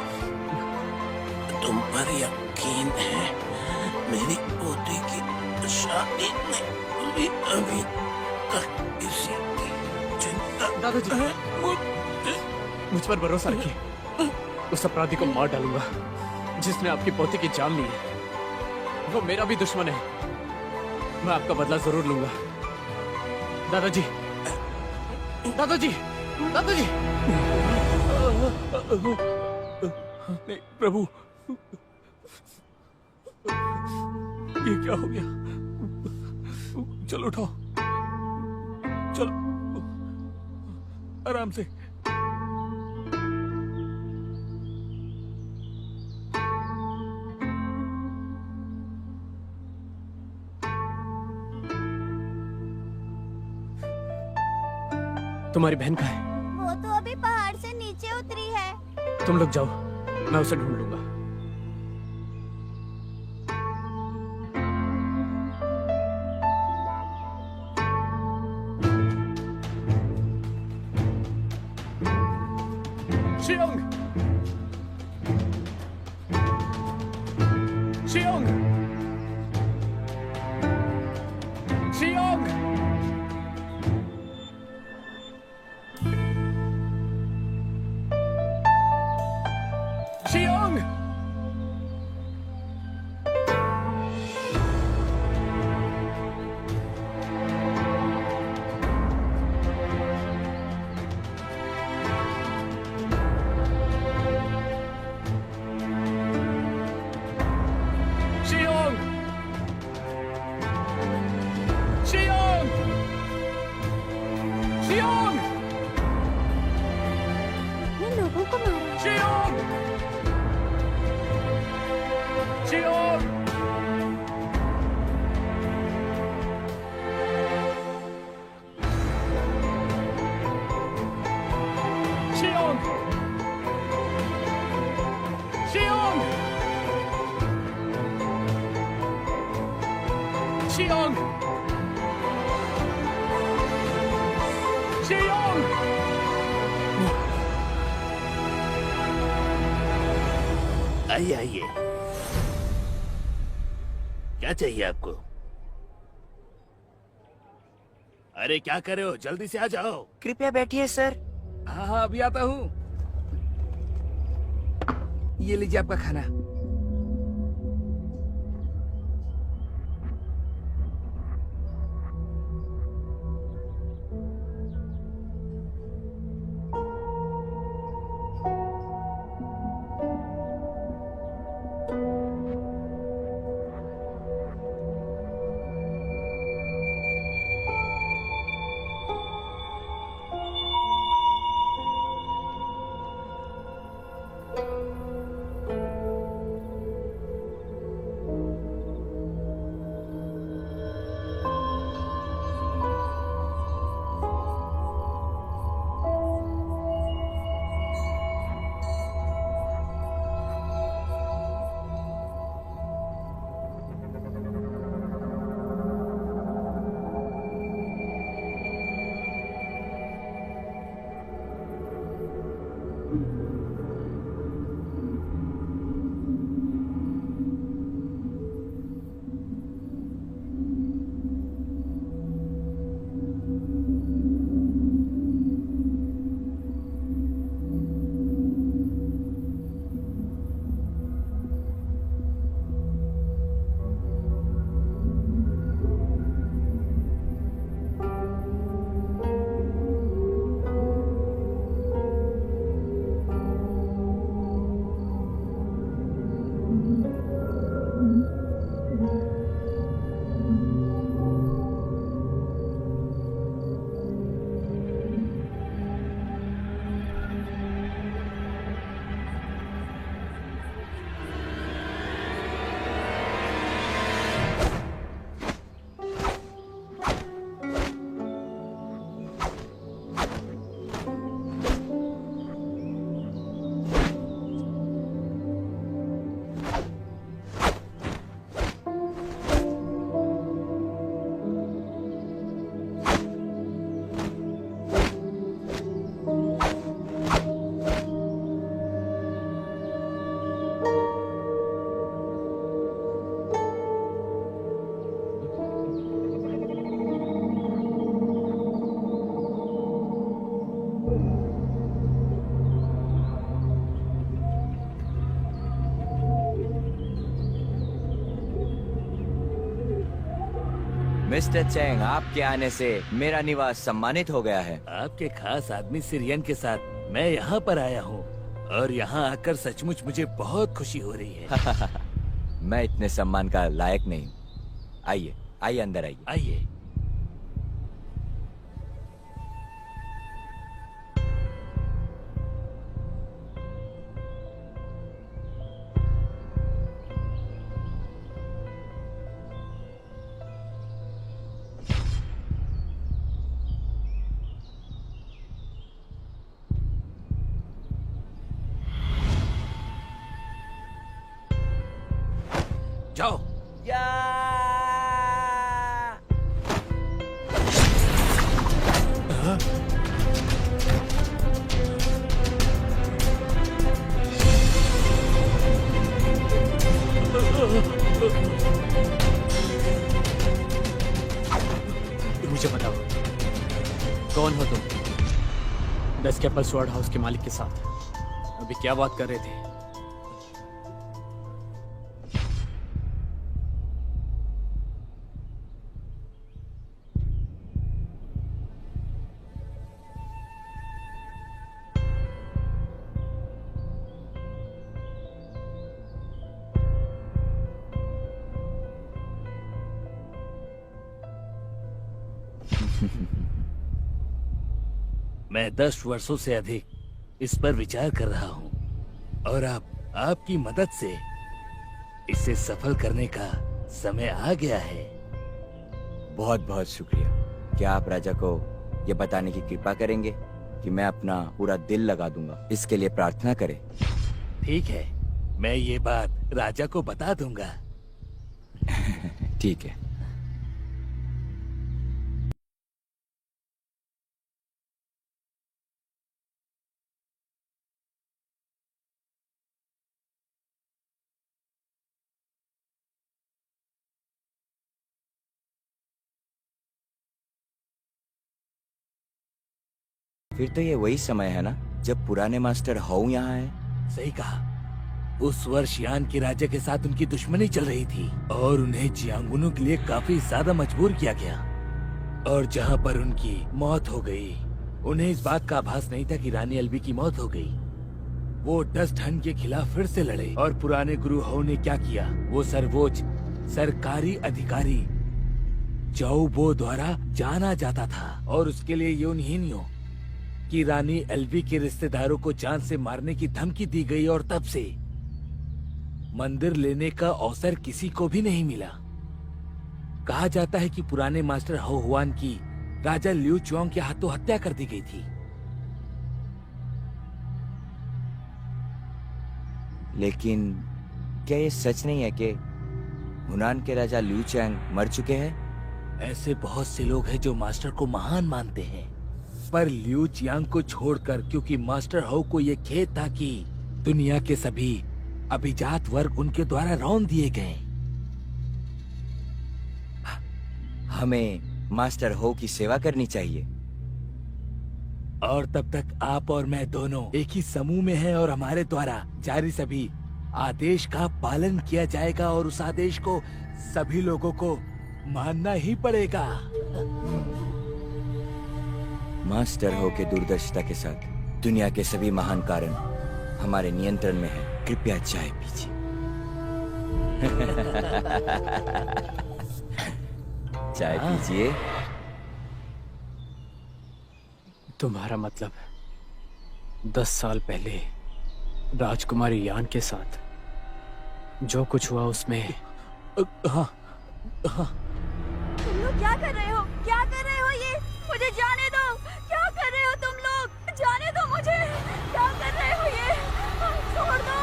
[SPEAKER 8] तुम पर यकीन है। मेरी पोती की शादी में भी अभी तक किसी की चिंता
[SPEAKER 2] दादाजी, मुझ पर भरोसा रखिए। उस अपराधी को मार डालूंगा जिसने आपकी पोती की जान ली है। वो मेरा भी दुश्मन है। मैं आपका बदला जरूर लूंगा। दादाजी, दादाजी, दादाजी। नहीं प्रभु, ये क्या हो गया? चलो उठाओ, चलो आराम से। तुम्हारी बहन कहाँ है?
[SPEAKER 6] वो तो अभी पहाड़ से नीचे उतरी है।
[SPEAKER 2] तुम लोग जाओ, मैं उसे ढूंढ लूंगा। शियोंग! शियोंग! शियोंग! शियोंग! शियोंग! शियोंग! शियोंग!
[SPEAKER 6] मैं लोगों को मारा।
[SPEAKER 2] शियोंग! शियोंग! शियोंग! शियोंग! शियोंग! शियोंग!
[SPEAKER 7] आइए आइए, क्या चाहिए आपको? अरे क्या कर रहे हो, जल्दी से आ जाओ।
[SPEAKER 4] कृपया बैठिए सर।
[SPEAKER 7] हाँ हाँ, अभी आता हूँ। ये लीजिए आपका खाना।
[SPEAKER 4] मिस्टर चैंग, आपके आने से मेरा निवास सम्मानित हो गया है।
[SPEAKER 7] आपके खास आदमी सिरियन के साथ मैं यहाँ पर आया हूँ और यहाँ आकर सचमुच मुझे बहुत खुशी हो रही है।
[SPEAKER 4] मैं इतने सम्मान का लायक नहीं हूँ। आइए आइए, अंदर आइए।
[SPEAKER 7] आइए। जाओ।
[SPEAKER 4] या!
[SPEAKER 2] मुझे बताओ, कौन हो तुम? द स्केपल स्वॉर्ड हाउस के मालिक के साथ अभी क्या बात कर रहे थे?
[SPEAKER 7] मैं 10 वर्षों से अधिक इस पर विचार कर रहा हूँ और अब आपकी मदद से इसे सफल करने का समय आ गया है।
[SPEAKER 4] बहुत बहुत शुक्रिया। क्या आप राजा को ये बताने की कृपा करेंगे कि मैं अपना पूरा दिल लगा दूंगा? इसके लिए प्रार्थना करें।
[SPEAKER 7] ठीक है, मैं ये बात राजा को बता दूंगा।
[SPEAKER 4] ठीक है। फिर तो ये वही समय है ना जब पुराने मास्टर हाउ यहाँ है?
[SPEAKER 7] सही कहा। उस वर्ष यान के राजा के साथ उनकी दुश्मनी चल रही थी और उन्हें जियांगुनों के लिए काफी ज्यादा मजबूर किया गया। और जहाँ पर उनकी मौत हो गई, उन्हें इस बात का आभास नहीं था कि रानी एल्बी की मौत हो गई। वो डस्ट हंट के खिलाफ फिर से लड़े और पुराने गुरु हाउ ने क्या किया, वो सर्वोच्च सरकारी अधिकारी जाओ बो द्वारा जाना जाता था और उसके लिए ये उन्हीं कि रानी एल्वी के रिश्तेदारों को जान से मारने की धमकी दी गई और तब से मंदिर लेने का अवसर किसी को भी नहीं मिला। कहा जाता है कि पुराने मास्टर हाउ हुआन की राजा लिu चुआंग के हाथों हत्या कर दी गई थी।
[SPEAKER 4] लेकिन क्या ये सच नहीं है कि हुनान के राजा लिu चैंग मर चुके हैं?
[SPEAKER 7] ऐसे बहुत से लोग हैं जो मास्टर को महान मानते हैं, पर लिu चियांग को छोड़कर, क्योंकि मास्टर हाउ को ये खेद था कि दुनिया के सभी अभिजात वर्ग उनके द्वारा रौंद दिए गए।
[SPEAKER 4] हमें मास्टर हाउ की सेवा करनी चाहिए।
[SPEAKER 7] और तब तक आप और मैं दोनों एक ही समूह में हैं और हमारे द्वारा जारी सभी आदेश का पालन किया जाएगा और उस आदेश को सभी लोगों को मानना ही पड़ेगा।
[SPEAKER 4] मास्टर हाउ के दूरदर्शिता के साथ दुनिया के सभी महान कारण हमारे नियंत्रण में है। कृपया चाय पीजिए। चाय पीजिए।
[SPEAKER 2] तुम्हारा मतलब 10 साल पहले राजकुमारी यान के साथ जो कुछ हुआ उसमें?
[SPEAKER 7] हाँ, हाँ।
[SPEAKER 3] तुम लोग क्या कर रहे हो? क्या कर रहे हो ये? मुझे जाने दो। क्या कर रहे हो तुम लोग? जाने दो मुझे। क्या कर रहे हो ये? छोड़ दो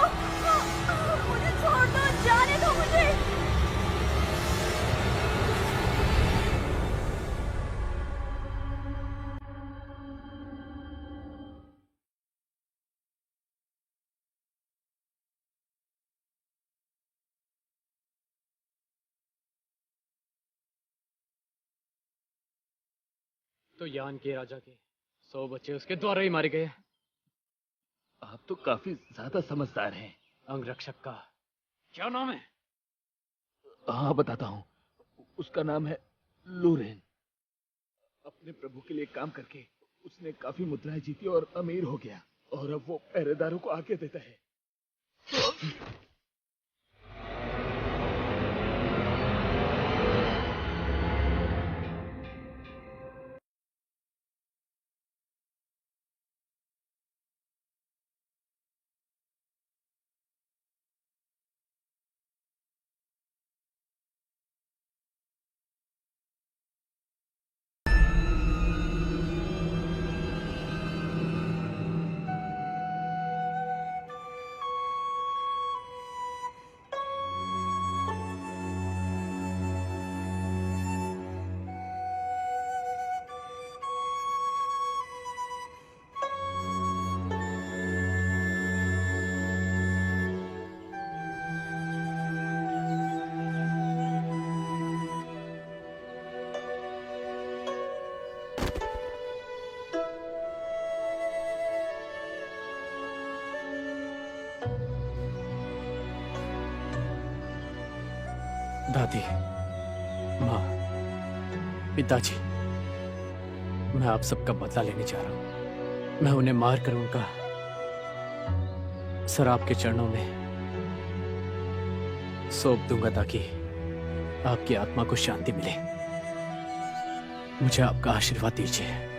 [SPEAKER 3] मुझे, छोड़ दो, जाने दो मुझे।
[SPEAKER 2] तो यान के राजा के 100 बच्चे उसके द्वारा ही मारे गए।
[SPEAKER 7] आप तो काफी ज्यादा समझदार हैं।
[SPEAKER 2] अंगरक्षक का क्या नाम है?
[SPEAKER 7] हाँ, बताता हूँ। उसका नाम है लूरेन अपने प्रभु के लिए काम करके उसने काफी मुद्राएं जीती और अमीर हो गया, और अब वो पहरेदारों को आज्ञा देता है।
[SPEAKER 2] दादी, माँ, पिताजी, मैं आप सबका बदला लेने जा रहा हूँ। मैं उन्हें मार कर उनका सर आपके चरणों में सौंप दूंगा ताकि आपकी आत्मा को शांति मिले। मुझे आपका आशीर्वाद दीजिए।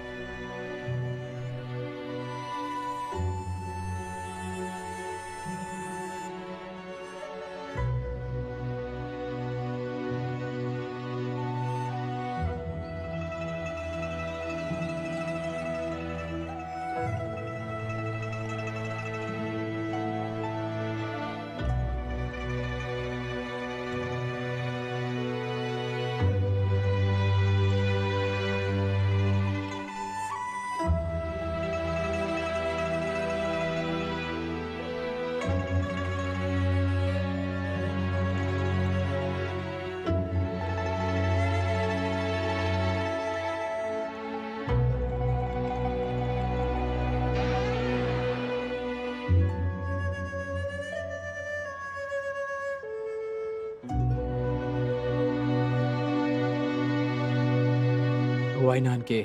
[SPEAKER 2] वाइनान के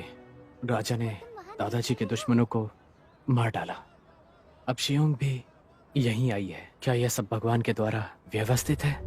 [SPEAKER 2] राजा ने दादाजी के दुश्मनों को मार डाला। अब शियोंग भी यहीं आई है। क्या यह सब भगवान के द्वारा व्यवस्थित है?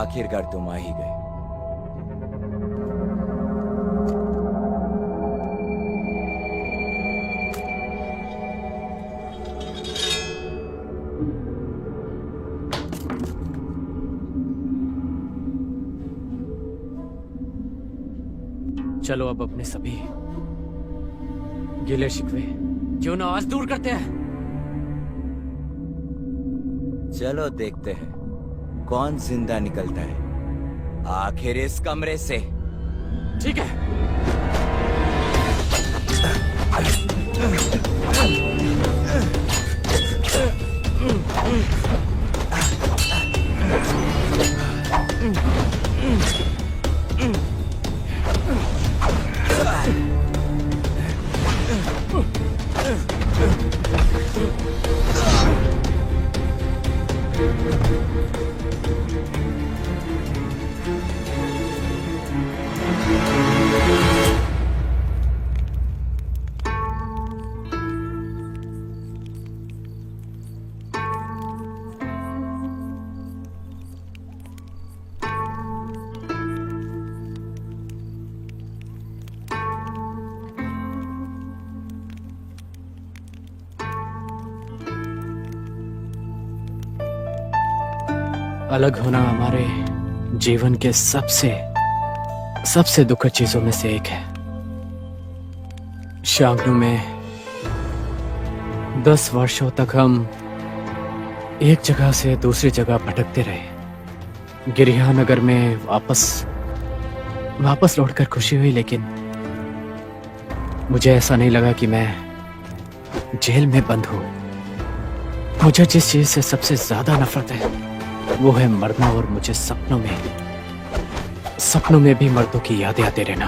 [SPEAKER 4] आखिरकार तुम आ ही गए।
[SPEAKER 2] चलो अब अपने सभी गिले शिकवे क्यों ना आज दूर करते हैं।
[SPEAKER 4] चलो देखते हैं कौन जिंदा निकलता है आखिर इस कमरे से।
[SPEAKER 2] ठीक है। अलग होना हमारे जीवन के सबसे दुखद चीजों में से एक है। शांगनु में 10 वर्षों तक हम एक जगह से दूसरी जगह भटकते रहे। गिरिहा नगर में वापस लौटकर खुशी हुई, लेकिन मुझे ऐसा नहीं लगा कि मैं जेल में बंद हूं। मुझे जिस चीज से सबसे ज्यादा नफरत है वो है मरना, और मुझे सपनों में भी मर्दों की यादें आते रहना।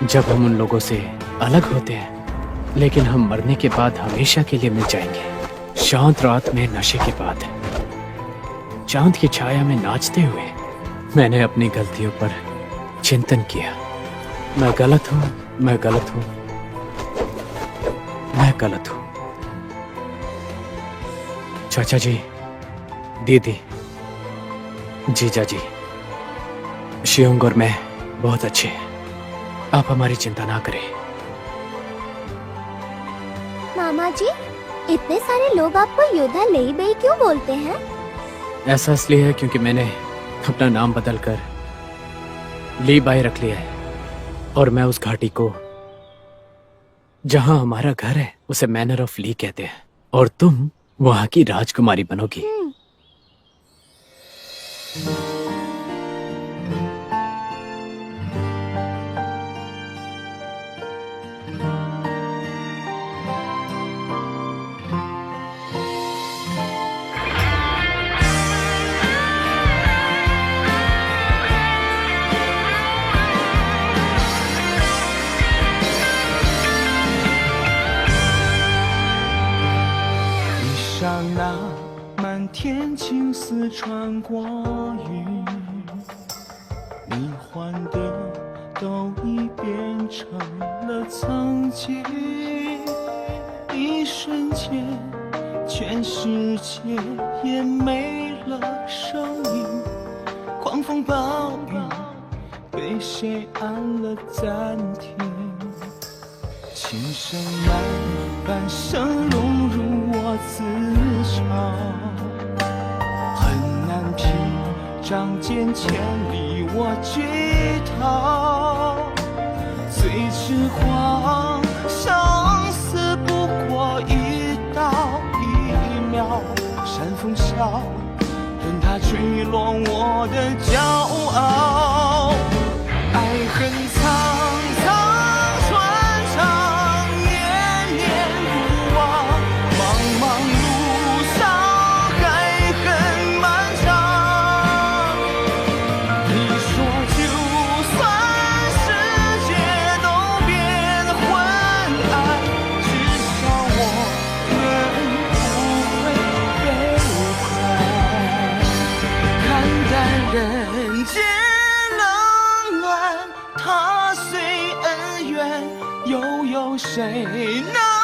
[SPEAKER 2] जब हम उन लोगों से अलग होते हैं, लेकिन हम मरने के बाद हमेशा के लिए मिल जाएंगे। शांत रात में नशे के बाद चांद की छाया में नाचते हुए मैंने अपनी गलतियों पर चिंतन किया। मैं गलत हूं, मैं गलत हूं, मैं गलत हूं। चाचा जी, दीदी, जीजा जी, शियोंग और मैं बहुत अच्छे हैं। आप हमारी चिंता ना करें।
[SPEAKER 6] मामा जी, इतने सारे लोग आपको योद्धा लेई बेई क्यों बोलते हैं?
[SPEAKER 2] ऐसा इसलिए है क्योंकि मैंने अपना नाम बदलकर ली बाई रख लिया है, और मैं उस घाटी को जहां हमारा घर है उसे मैनर ऑफ ली कहते हैं, और तुम वहां की राजकुमारी बनोगी।
[SPEAKER 9] 那漫天青丝穿过云，你换的都已变成了曾经。一瞬间，全世界也没了声音。狂风暴雨，被谁按了暂停？琴声慢，半生融入我自嘲，很难凭仗剑千里我拒逃。最痴狂，生死不过一刀一秒，煽风笑，任它吹落我的骄傲。爱恨苍苍。人间冷暖，踏碎恩怨，又有谁能？